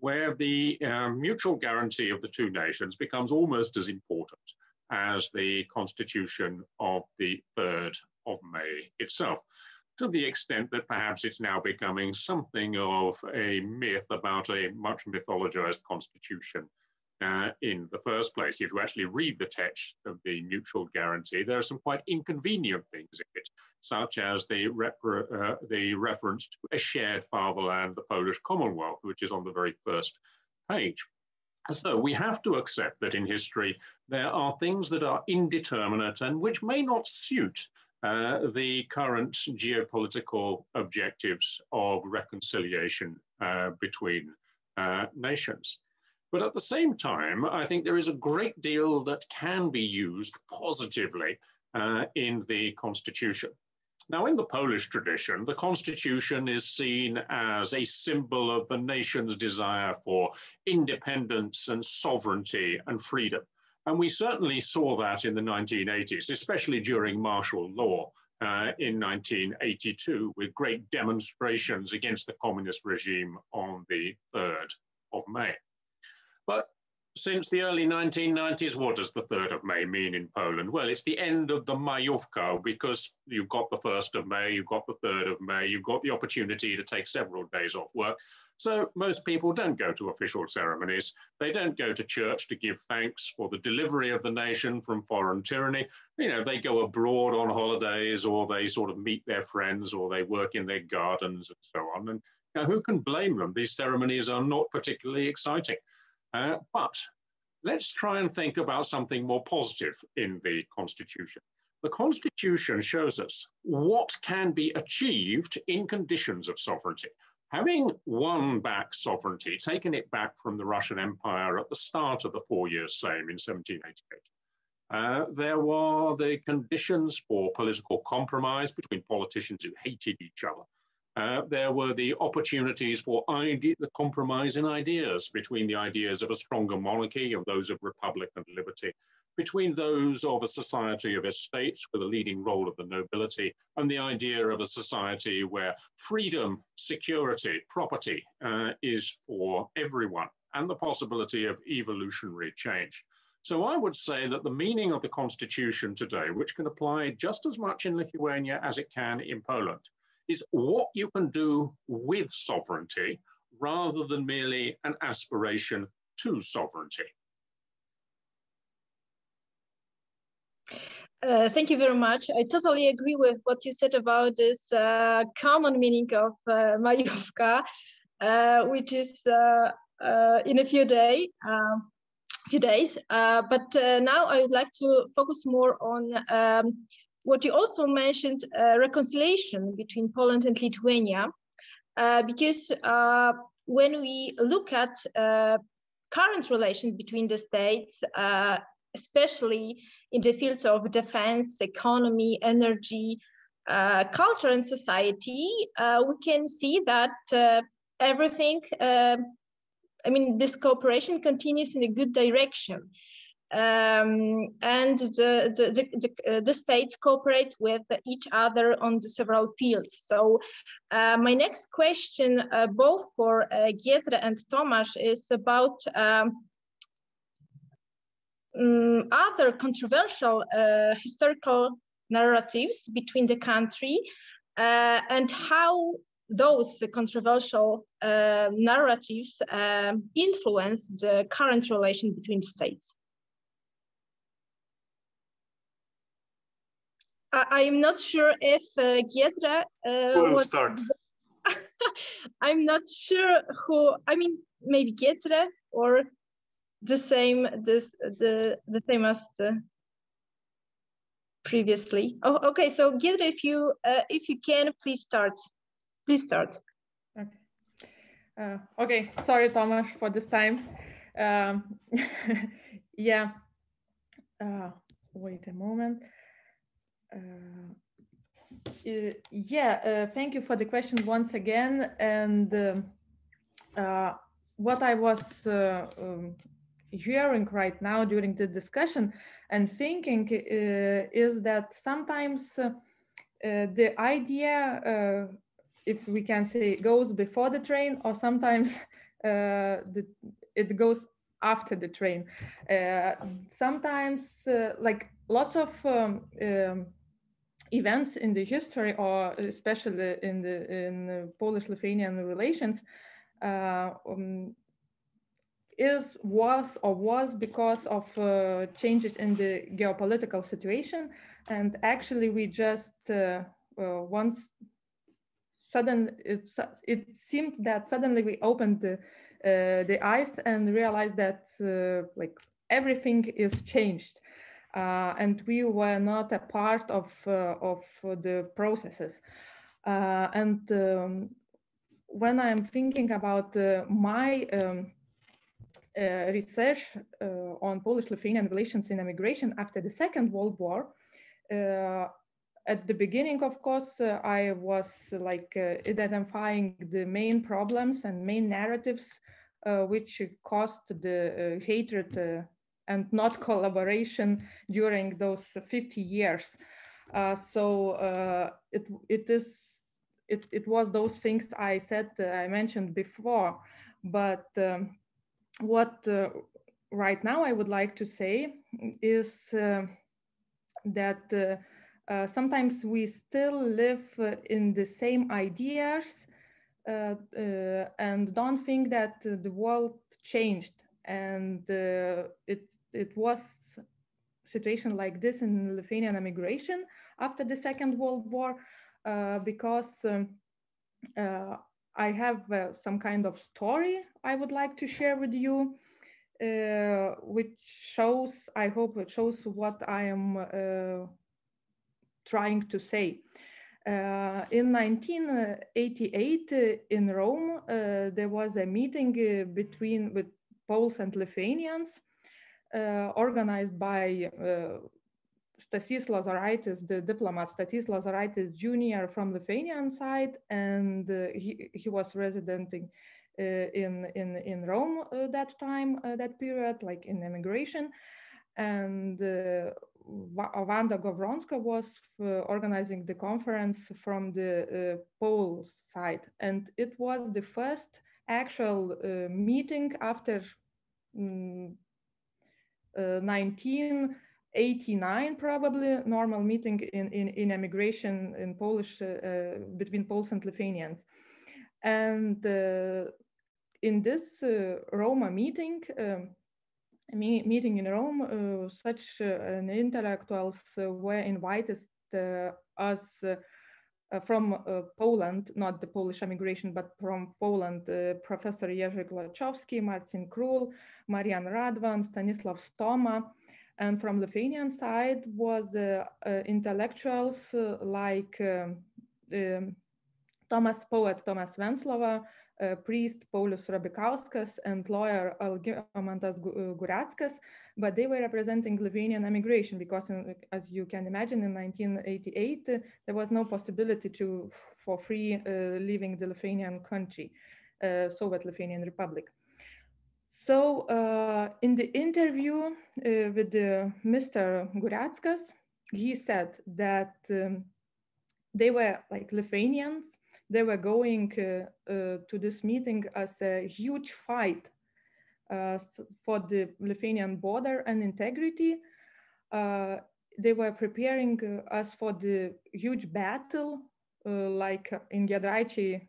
where the mutual guarantee of the two nations becomes almost as important as the Constitution of the 3rd of May itself, to the extent that perhaps it's now becoming something of a myth about a much mythologized constitution in the first place. If you actually read the text of the mutual guarantee, there are some quite inconvenient things in it, such as the reference to a shared fatherland, the Polish Commonwealth, which is on the very first page. So we have to accept that in history, there are things that are indeterminate and which may not suit the current geopolitical objectives of reconciliation between nations. But at the same time, I think there is a great deal that can be used positively in the Constitution. Now, in the Polish tradition, the Constitution is seen as a symbol of the nation's desire for independence and sovereignty and freedom. And we certainly saw that in the 1980s, especially during martial law in 1982, with great demonstrations against the communist regime on the 3rd of May. But since the early 1990s, what does the 3rd of May mean in Poland? Well, it's the end of the Majówka, because you've got the 1st of May, you've got the 3rd of May, you've got the opportunity to take several days off work. So most people don't go to official ceremonies. They don't go to church to give thanks for the delivery of the nation from foreign tyranny. You know, they go abroad on holidays, or they sort of meet their friends, or they work in their gardens and so on. And who can blame them? These ceremonies are not particularly exciting. But let's try and think about something more positive in the Constitution. The Constitution shows us what can be achieved in conditions of sovereignty. Having won back sovereignty, taken it back from the Russian Empire at the start of the 4-year Sejm in 1788, there were the conditions for political compromise between politicians who hated each other. There were the opportunities for the compromise in ideas between the ideas of a stronger monarchy and those of republic and liberty, between those of a society of estates with a leading role of the nobility and the idea of a society where freedom, security, property is for everyone, and the possibility of evolutionary change. So I would say that the meaning of the Constitution today, which can apply just as much in Lithuania as it can in Poland, is what you can do with sovereignty rather than merely an aspiration to sovereignty. Thank you very much. I totally agree with what you said about this common meaning of majówka, which is in a few days. But now I would like to focus more on what you also mentioned, reconciliation between Poland and Lithuania, because when we look at current relations between the states, especially in the fields of defense, economy, energy, culture, and society, we can see that everything, this cooperation continues in a good direction. And the states cooperate with each other on the several fields. So my next question, both for Giedrė and Tomasz, is about other controversial historical narratives between the country and how those controversial narratives influence the current relation between the states. I'm not sure if Giedrė will start. I'm not sure who, maybe Giedrė or the same as previously. Oh, okay. So Giedrė, if you can, please start. Please start. Okay. Okay. Sorry, Tomasz, for this time. Yeah. Wait a moment. Thank you for the question once again. And what I was hearing right now during the discussion and thinking is that sometimes the idea, if we can say, goes before the train, or sometimes it goes after the train. Sometimes like lots of events in the history, or especially in the Polish-Lithuanian relations, was because of changes in the geopolitical situation. And actually we just it seemed that suddenly we opened the eyes and realized that like everything is changed, and we were not a part of the processes. When I'm thinking about my research on Polish-Lithuanian relations in immigration after the Second World War, at the beginning, of course, I was like identifying the main problems and main narratives which caused the hatred and not collaboration during those 50 years. It was those things I mentioned before, but what right now I would like to say is that sometimes we still live in the same ideas and don't think that the world changed. And it was a situation like this in Lithuanian immigration after the Second World War, because I have some kind of story I would like to share with you, which shows, I hope it shows what I am trying to say. In 1988 in Rome, there was a meeting with Poles and Lithuanians organized by Stasys Lozoraitis, the diplomat Stasys Lozoraitis Jr. from Lithuanian side, and he was residenting in Rome that time, that period, like in immigration. And Wanda Gawronska was organizing the conference from the Polish side. And it was the first actual meeting after 19 89 probably, normal meeting in emigration in Polish between Poles and Lithuanians. And in this Roma meeting, meeting in Rome, such intellectuals were invited us from Poland, not the Polish emigration, but from Poland, Professor Jerzy Doroszewski, Marcin Król, Marian Radwan, Stanisław Stoma. And from Lithuanian side was intellectuals like poet Tomas Venclova, priest Paulius Rabikauskas, and lawyer Algimantas Gurackas, but they were representing Lithuanian emigration because, as you can imagine, in 1988 there was no possibility for free leaving the Lithuanian country, Soviet Lithuanian Republic. So in the interview with Mr. Gurackas, he said that they were like Lithuanians. They were going to this meeting as a huge fight for the Lithuanian border and integrity. They were preparing us for the huge battle, like in Giedrė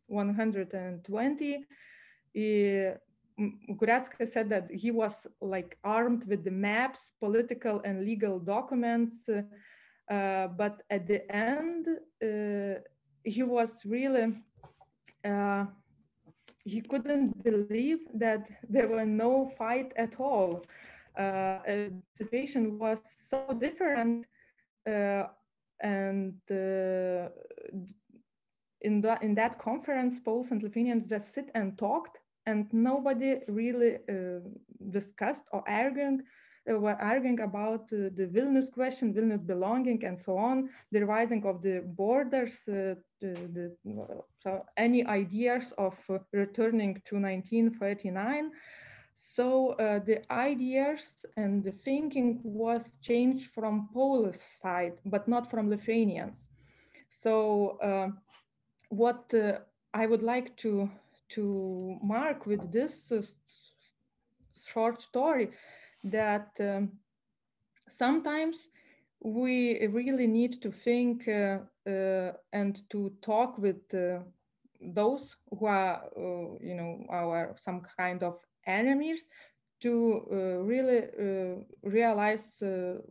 120. Gurackas said that he was like armed with the maps, political and legal documents, but at the end, he was really, he couldn't believe that there were no fight at all. The situation was so different, and in that conference, Poles and Lithuanians just sit and talked, and nobody really discussed or were arguing about the Vilnius question, Vilnius belonging, and so on, the rising of the borders, so any ideas of returning to 1939. So the ideas and the thinking was changed from Polish side, but not from Lithuanians. So what I would like to mark with this short story, that sometimes we really need to think and to talk with those who are, you know, our some kind of enemies, to really realize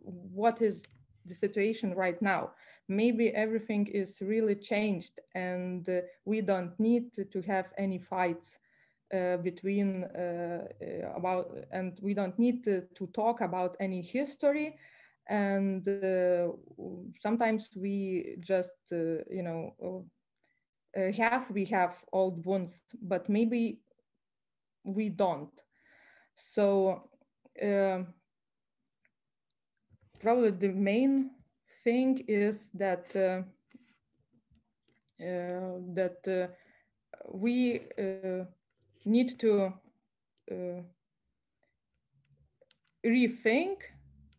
what is the situation right now. Maybe everything is really changed, and we don't need to have any fights between and we don't need to talk about any history. And sometimes we just you know, we have old wounds, but maybe we don't. So probably the main thing is that we need to rethink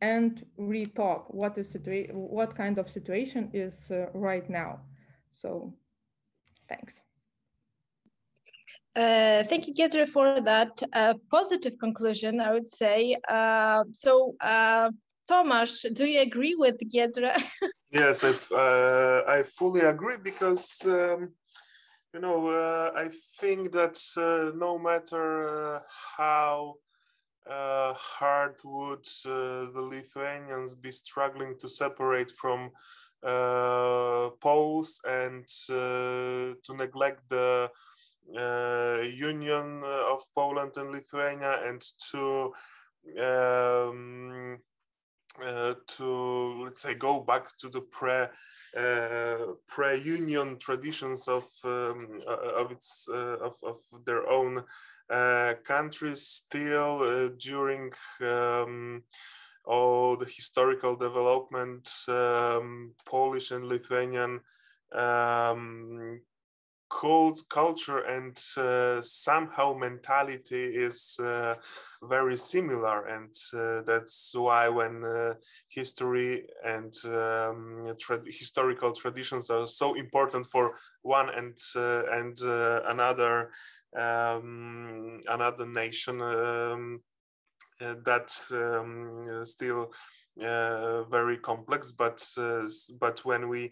and re-talk what kind of situation is right now. So thanks. Thank you, Giedrė, for that positive conclusion, I would say. Tomasz, do you agree with Giedrė? Yes, I fully agree, because you know, I think that no matter how hard would the Lithuanians be struggling to separate from Poles and to neglect the union of Poland and Lithuania, and to let's say go back to the pre-union traditions of their own countries. Still, during all the historical development, Polish and Lithuanian culture and somehow mentality is very similar, and that's why when history and historical traditions are so important for one and another nation, that's still very complex, but when we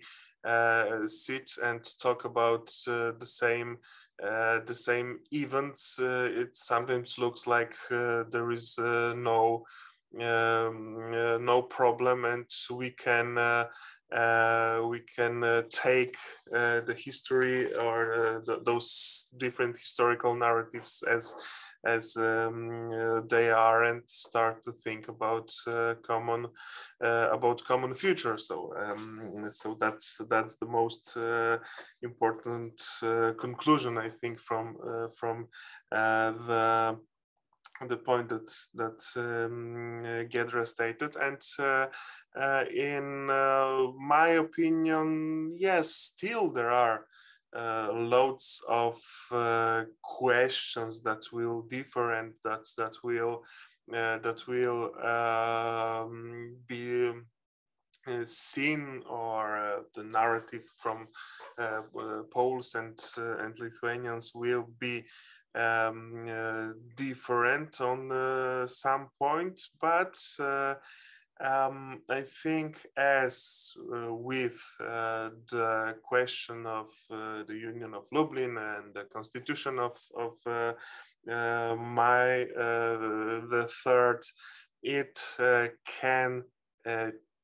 sit and talk about the same events, it sometimes looks like there is no problem, and we can take the history or those different historical narratives as they are, and start to think about common future. So that's the most important conclusion, I think, from the point that Giedrė stated. And in my opinion, yes, still there are loads of questions that will differ, and that will be seen, or the narrative from Poles and Lithuanians will be different on some point, but I think, as with the question of the Union of Lublin and the Constitution of May the 3rd, it can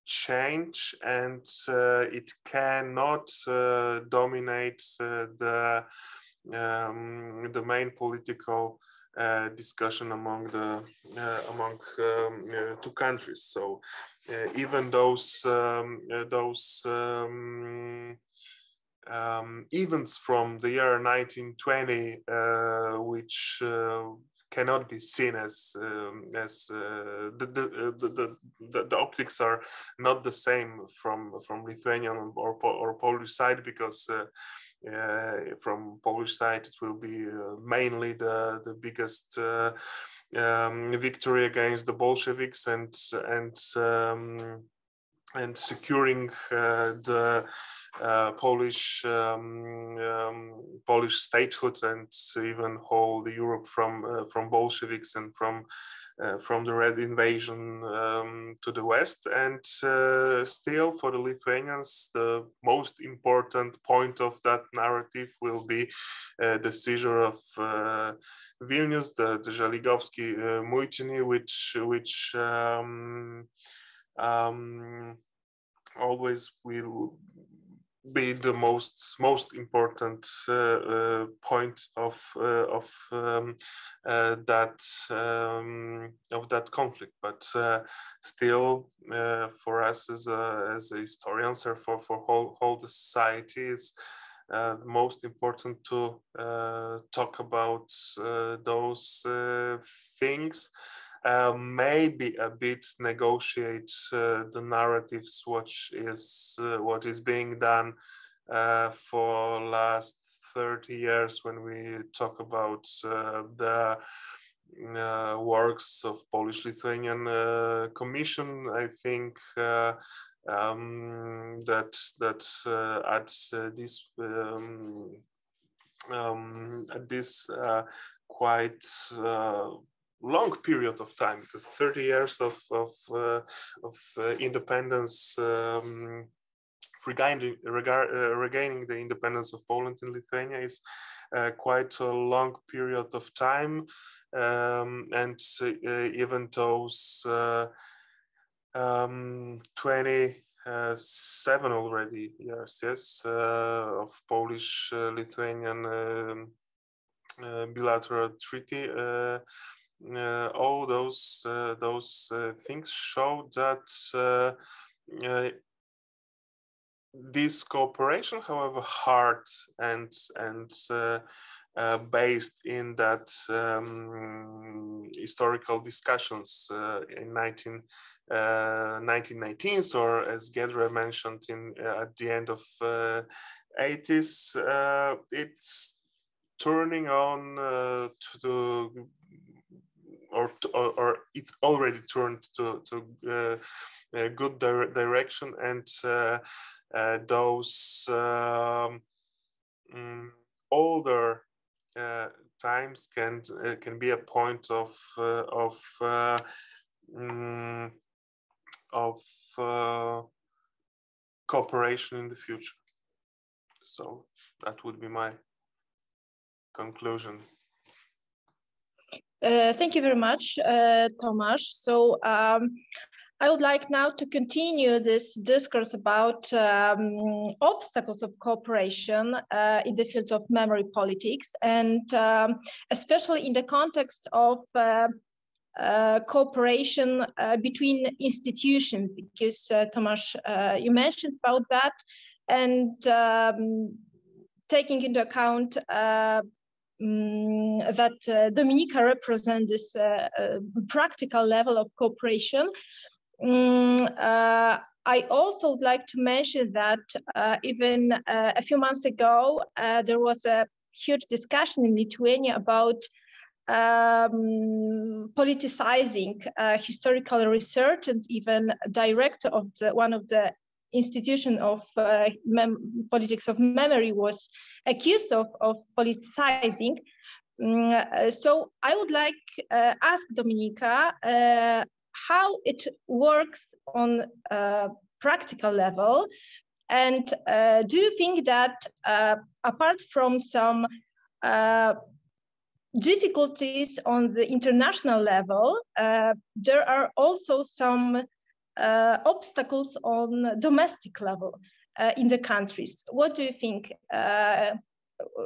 change, and it cannot dominate the main political discussion among two countries. So even those events from the year 1920, which cannot be seen as the optics are not the same from Lithuanian or Polish side, because from Polish side it will be mainly the biggest victory against the Bolsheviks, and securing the Polish statehood, and even hold Europe from Bolsheviks and from the Red invasion to the west. And still, for the Lithuanians, the most important point of that narrative will be the seizure of Vilnius, the Żaligovsky Mutiny, which always will be the most important point of that conflict. But still, for us as a historians, or for whole the society, is most important to talk about those things. Maybe a bit negotiate the narratives, what is being done for last 30 years, when we talk about the works of Polish-Lithuanian Commission. I think that at this quite long period of time, because 30 years of independence, regaining the independence of Poland and Lithuania, is quite a long period of time, and even those 27 already years, yes, of Polish-Lithuanian bilateral treaty. All those things show that this cooperation, however hard and based in that historical discussions in 1919s, or as Giedrė mentioned, at the end of 80s, it's turning on to the or it already turned to a good direction, and those older times can be a point of cooperation in the future. So that would be my conclusion. Thank you very much, Tomasz. So I would like now to continue this discourse about obstacles of cooperation in the fields of memory politics, and especially in the context of cooperation between institutions, because Tomasz, you mentioned about that, and taking into account that Dominika represents this practical level of cooperation. I also would like to mention that even a few months ago, there was a huge discussion in Lithuania about politicizing historical research, and even director of one of the institution of politics of memory was accused of politicizing. So I would like ask Dominika how it works on a practical level, and do you think that apart from some difficulties on the international level, there are also some obstacles on domestic level in the countries? What do you think?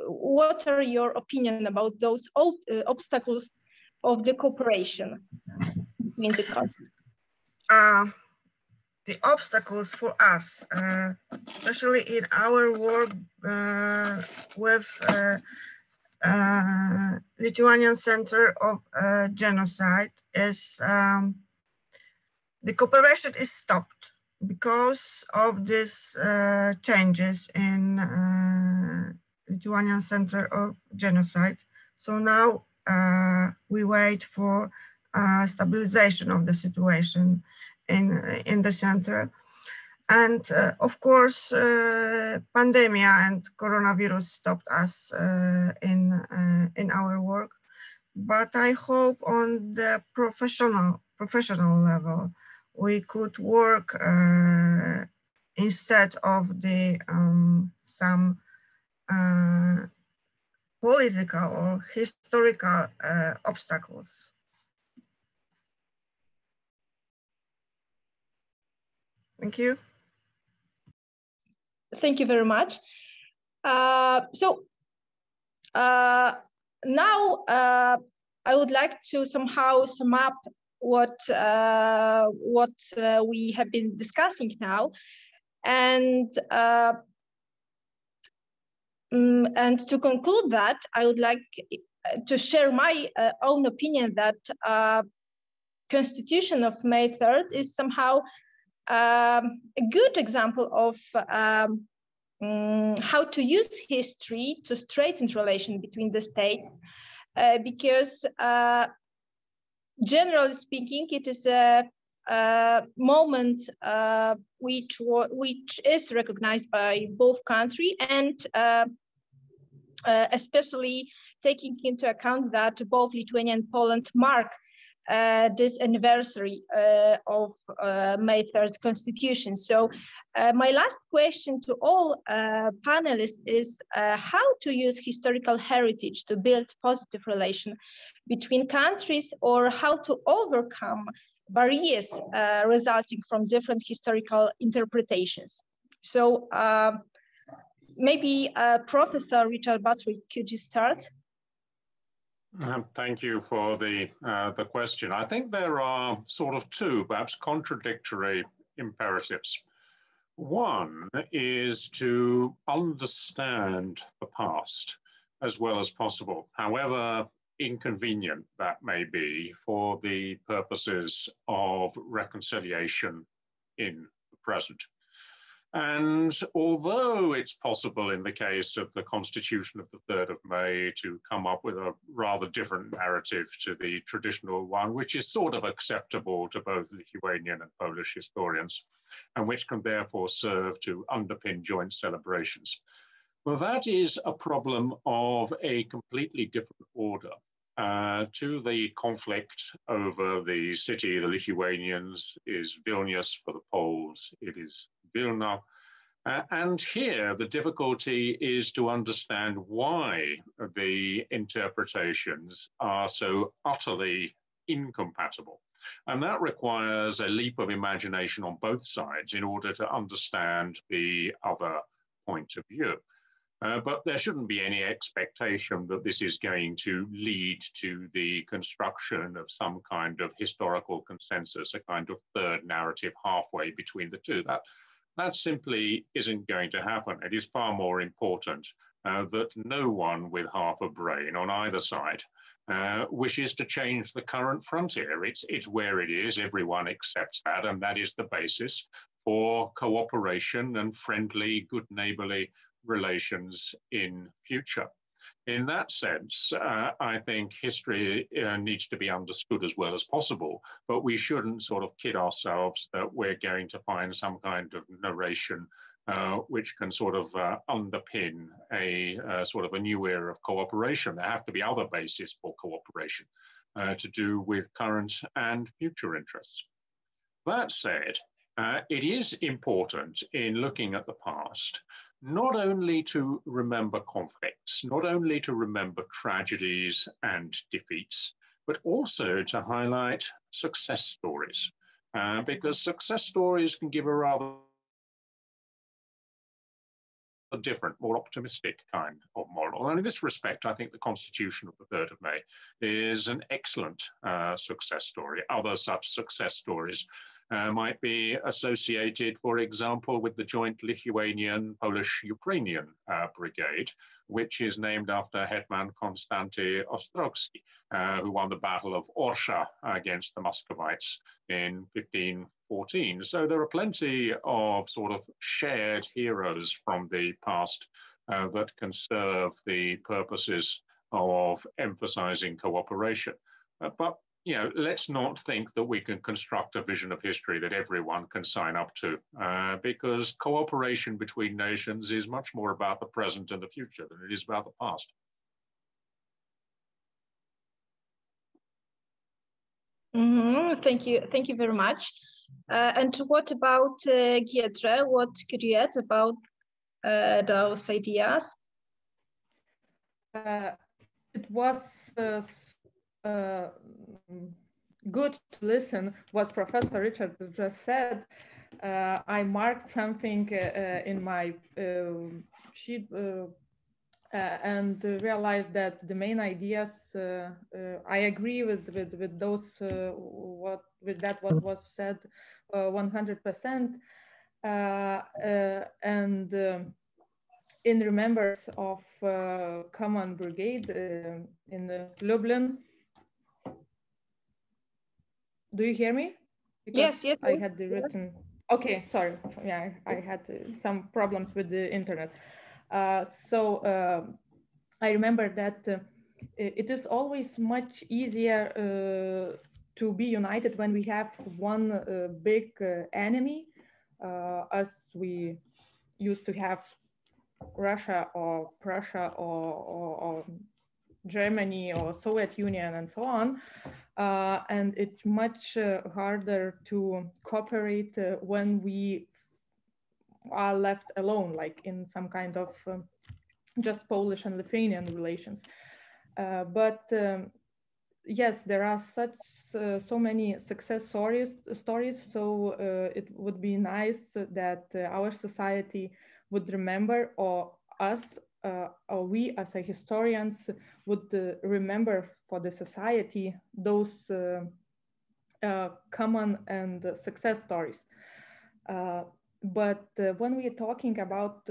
What are your opinion about those obstacles of the cooperation between the countries? The obstacles for us, especially in our work with Lithuanian Center of Genocide, is the cooperation is stopped because of these changes in Lithuanian Center of Genocide. So now we wait for stabilization of the situation in the center. And of course, pandemic and coronavirus stopped us in our work. But I hope on the professional level, we could work instead of the some political or historical obstacles. Thank you. Thank you very much. So now I would like to somehow sum up what we have been discussing now, and to conclude that, I would like to share my own opinion that Constitution of May 3rd is somehow a good example of how to use history to straighten relation between the states, because generally speaking, it is a moment which is recognized by both countries, and especially taking into account that both Lithuania and Poland mark this anniversary of May 3rd Constitution. So my last question to all panelists is how to use historical heritage to build positive relation between countries, or how to overcome barriers resulting from different historical interpretations. So maybe Professor Richard Butterwick, could you start? Thank you for the question. I think there are sort of two, perhaps contradictory imperatives. One is to understand the past as well as possible, however inconvenient that may be for the purposes of reconciliation in the present. And although it's possible in the case of the Constitution of the 3rd of May to come up with a rather different narrative to the traditional one, which is sort of acceptable to both Lithuanian and Polish historians, and which can therefore serve to underpin joint celebrations, Well, that is a problem of a completely different order to the conflict over the city of the Lithuanians. Is Vilnius for the Poles, it is Vilna. And here the difficulty is to understand why the interpretations are so utterly incompatible. And that requires a leap of imagination on both sides in order to understand the other point of view. But there shouldn't be any expectation that this is going to lead to the construction of some kind of historical consensus, a kind of third narrative halfway between the two. That simply isn't going to happen. It is far more important that no one with half a brain on either side wishes to change the current frontier. It's where it is, everyone accepts that, and that is the basis for cooperation and friendly, good neighborly relations in future. In that sense, I think history needs to be understood as well as possible, but we shouldn't sort of kid ourselves that we're going to find some kind of narration which can sort of underpin a sort of a new era of cooperation. There have to be other bases for cooperation to do with current and future interests. That said, it is important in looking at the past not only to remember conflicts, not only to remember tragedies and defeats, but also to highlight success stories, because success stories can give a rather different, more optimistic kind of model. And in this respect, I think the Constitution of the 3rd of May is an excellent success story. Other such success stories might be associated, for example, with the joint Lithuanian Polish-Ukrainian brigade, which is named after Hetman Konstanty Ostrogski, who won the Battle of Orsha against the Muscovites in 1514. So there are plenty of sort of shared heroes from the past that can serve the purposes of emphasizing cooperation. But you know, let's not think that we can construct a vision of history that everyone can sign up to, because cooperation between nations is much more about the present and the future than it is about the past. Thank you very much. And what about Giedrė? What could you add about those ideas? It was good to listen what Professor Richard just said. I marked something in my sheet and realized that the main ideas I agree with those what was said 100%, and in remembrance of Common Brigade in Lublin. Do you hear me? Because yes. I had the written. Okay, sorry. Yeah, I had some problems with the internet. So I remember that it is always much easier to be united when we have one big enemy, as we used to have Russia or Prussia or Germany or Soviet Union and so on. And it's much harder to cooperate when we are left alone, like in some kind of just Polish and Lithuanian relations. But yes, there are so many success stories. So it would be nice that our society would remember, or us, or we as a historians would remember for the society those common and success stories. But when we are talking about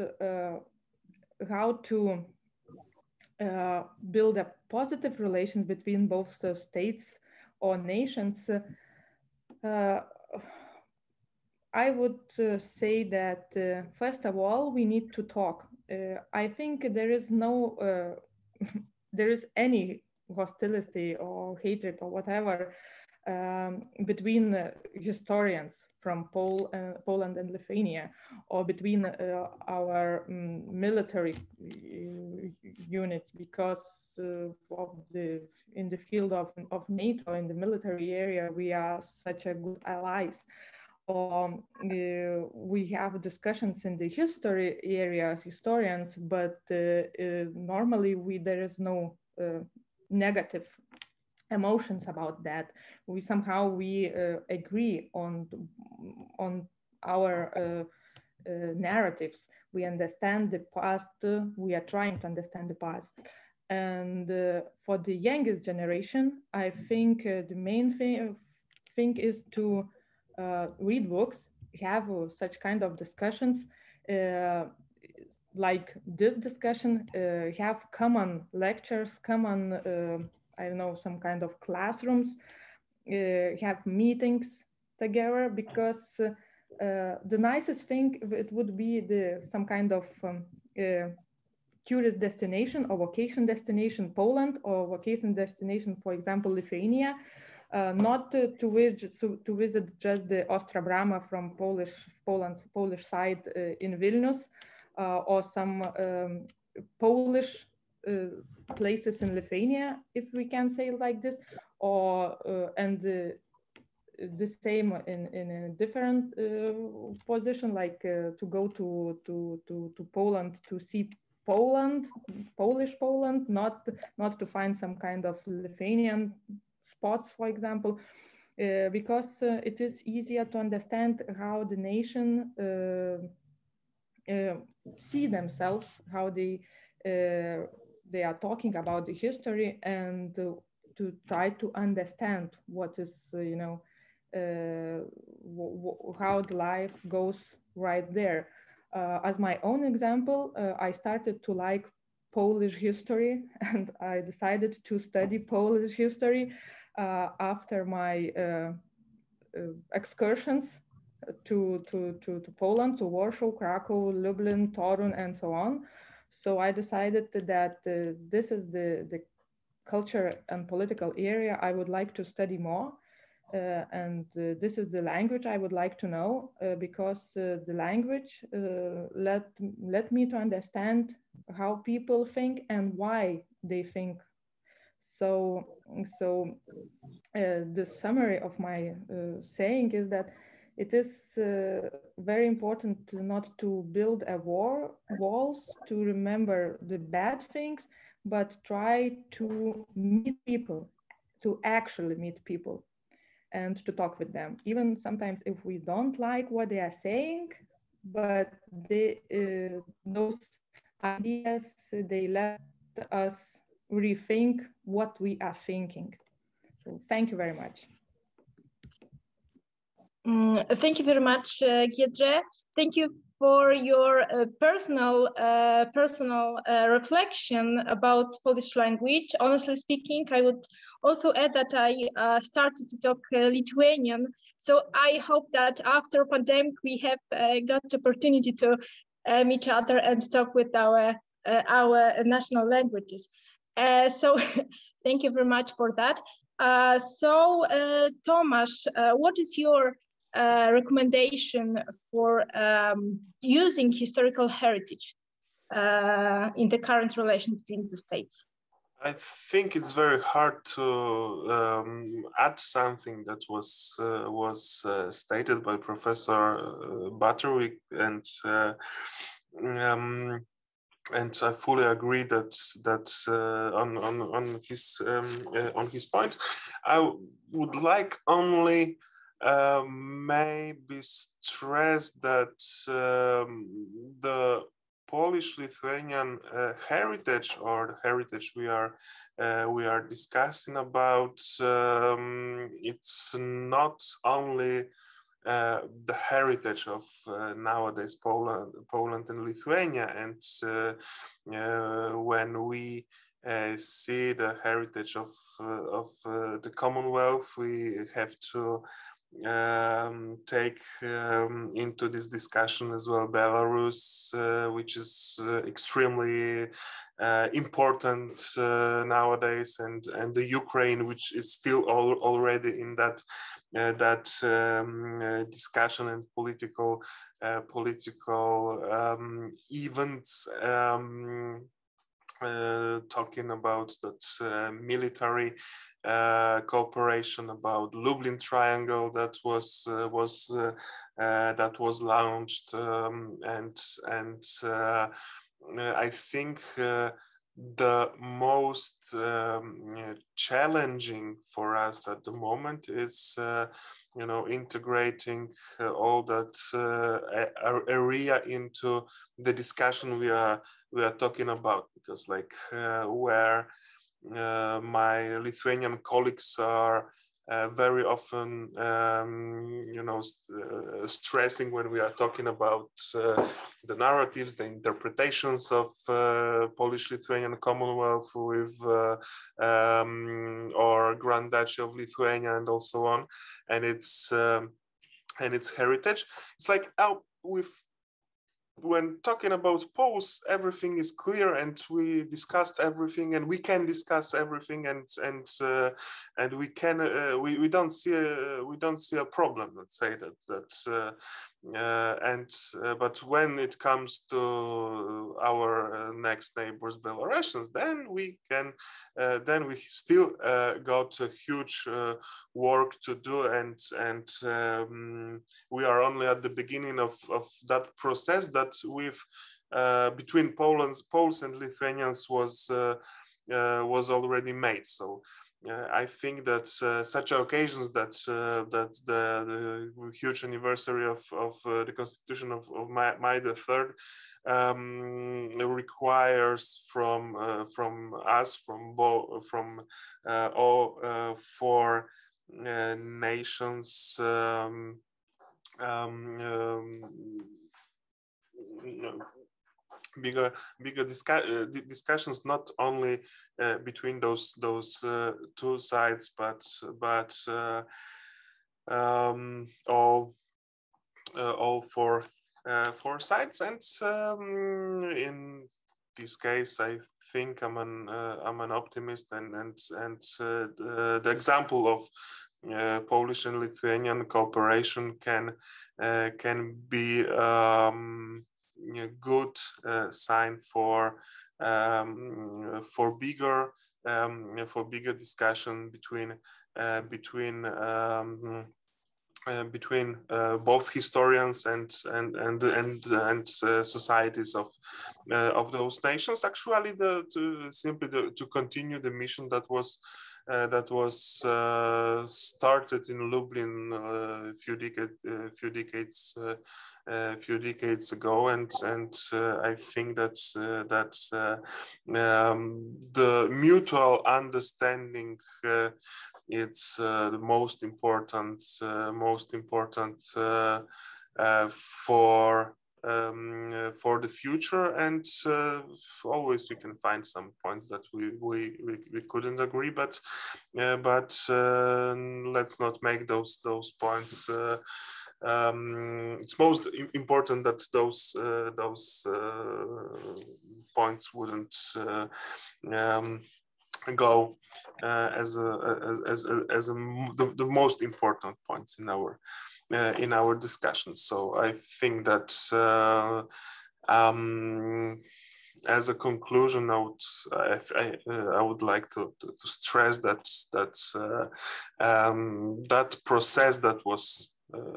how to build a positive relation between both states or nations, I would say that first of all, we need to talk. I think there is any hostility or hatred or whatever between historians from Poland and Lithuania, or between our military units, because in the field of NATO, in the military area, we are such a good allies. We have discussions in the history areas, historians, but normally there is no negative emotions about that. We somehow agree on our narratives. We understand the past. We are trying to understand the past. And for the youngest generation, I think the main thing is to read books, have such kind of discussions, like this discussion, have common lectures, common I don't know, some kind of classrooms, have meetings together, because the nicest thing, it would be some kind of tourist destination or vacation destination Poland, or vacation destination, for example, Lithuania, not to visit just the Ostra Brama from Poland's Polish side in Vilnius, or some Polish places in Lithuania, if we can say it like this, or and the same in a different position, like to go to Poland to see Poland, Polish Poland, not to find some kind of Lithuanian spots, for example, because it is easier to understand how the nation see themselves, how they are talking about the history, and to try to understand what is, how the life goes right there. As my own example, I started to like Polish history, and I decided to study Polish history after my excursions to Poland, to Warsaw, Krakow, Lublin, Torun, and so on. So I decided that this is the culture and political area I would like to study more. And this is the language I would like to know, because the language let me to understand how people think and why they think. So the summary of my saying is that it is very important not to build walls to remember the bad things, but try to meet people, to actually meet people, and to talk with them, even sometimes if we don't like what they are saying, but those ideas, they let us rethink what we are thinking. So thank you very much. Thank you very much, Giedrė. Thank you for your personal reflection about Polish language. Honestly speaking, I would also add that I started to talk Lithuanian. So I hope that after pandemic, we have got the opportunity to meet each other and talk with our national languages. So thank you very much for that. So Tomasz, what is your recommendation for using historical heritage in the current relation between the states? I think it's very hard to add something that was stated by Professor Butterwick, and I fully agree that on his point. I would like only maybe stress that the Polish-Lithuanian heritage, or the heritage we are discussing about, it's not only the heritage of nowadays Poland and Lithuania, and when we see the heritage of the Commonwealth, we have to take into this discussion as well Belarus, which is extremely important nowadays, and the Ukraine, which is still already in that discussion and political events, talking about that military cooperation, about Lublin Triangle that was launched, and I think the most challenging for us at the moment is integrating all that area into the discussion we are talking about, because like where my Lithuanian colleagues are very often stressing when we are talking about the narratives, the interpretations of Polish-Lithuanian Commonwealth with or Grand Duchy of Lithuania and also on, and its heritage. It's like when talking about Poles, everything is clear, and we discussed everything, and we can discuss everything, and we can we don't see a problem. Let's say that but when it comes to our next neighbors, Belarusians, then we still got a huge work to do, and we are only at the beginning of that process that between Poles and Lithuanians was already made. So I think that such occasions, that the huge anniversary of the Constitution of May3 requires from us, from all four nations, bigger discussions, not only between those two sides, but all four sides. And in this case, I think I'm an optimist, and the example of Polish and Lithuanian cooperation can be a good sign for bigger discussion between both historians and societies of those nations. Actually, to continue the mission that was started in Lublin a few decades ago, and I think that the mutual understanding it's the most important for the future, and always we can find some points that we couldn't agree, but let's not make those points. It's most important that those points wouldn't go as the most important points in our discussions. So I think that as a conclusion, I would like to stress that that process that was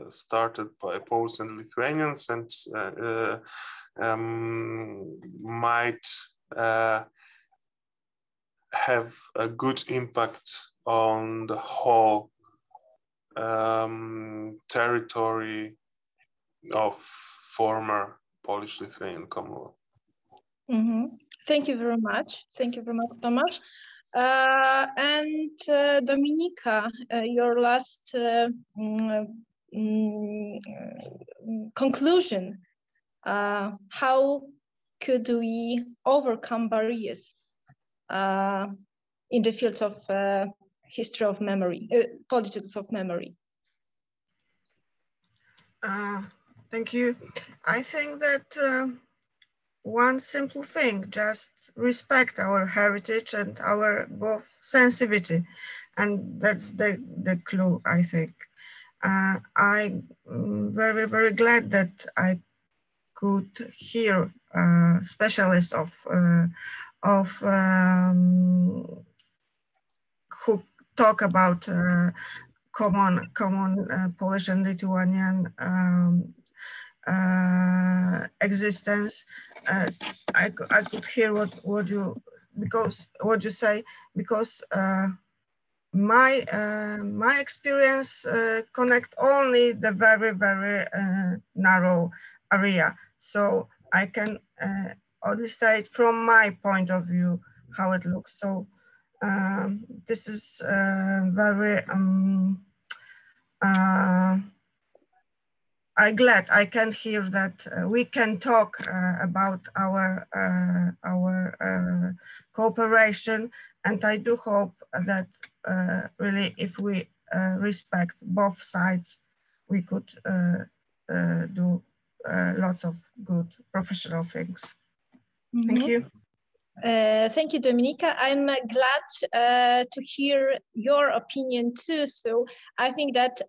started by Poles and Lithuanians and might have a good impact on the whole territory of former Polish-Lithuanian Commonwealth. Mm-hmm. Thank you very much. Thank you very much, Tomasz. And Dominika, your last conclusion. How could we overcome barriers in the fields of history of memory, politics of memory? Thank you. I think that one simple thing, just respect our heritage and our both sensitivity. And that's the clue, I think. I'm very, very glad that I could hear specialists who talk about common Polish and Lithuanian existence. I could hear what you say, because my experience connect only the very, very narrow area. So I can only say it from my point of view how it looks. So this is very I'm glad I can hear that we can talk about our cooperation, and I do hope that really, if we respect both sides, we could do lots of good professional things. Mm-hmm. Thank you. Thank you, Dominika. I'm glad to hear your opinion too. So I think that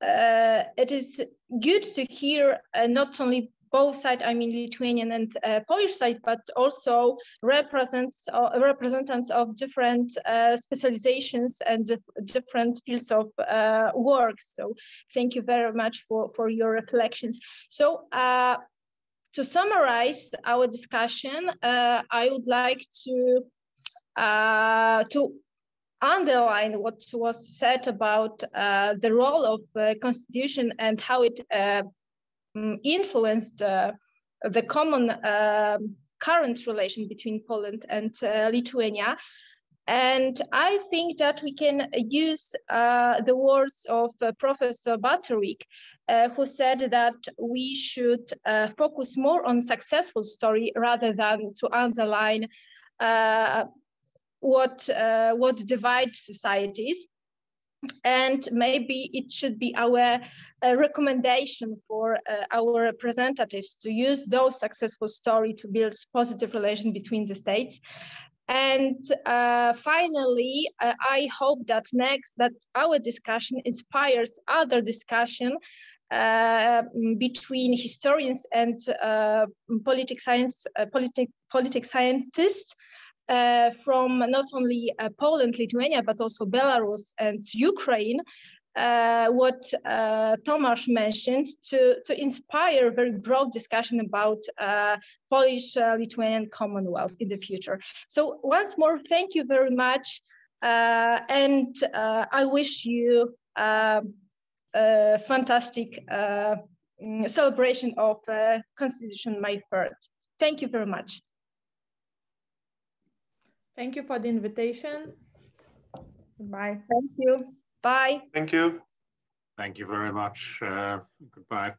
it is good to hear not only both sides, I mean Lithuanian and Polish side, but also representatives of different specializations and different fields of work. So thank you very much for your reflections. So to summarize our discussion, I would like to underline what was said about the role of the Constitution and how it influenced the common current relation between Poland and Lithuania. And I think that we can use the words of Professor Butterwick, who said that we should focus more on successful story rather than to underline what divides societies. And maybe it should be our recommendation for our representatives to use those successful stories to build positive relation between the states. And finally, I hope that our discussion inspires other discussion between historians and politics scientists from not only Poland, Lithuania, but also Belarus and Ukraine, what Tomasz mentioned, to inspire very broad discussion about Polish-Lithuanian Commonwealth in the future. So once more, thank you very much. And I wish you a fantastic celebration of Constitution May 3rd. Thank you very much. Thank you for the invitation. Goodbye. Thank you. Bye. Thank you. Thank you very much. Goodbye.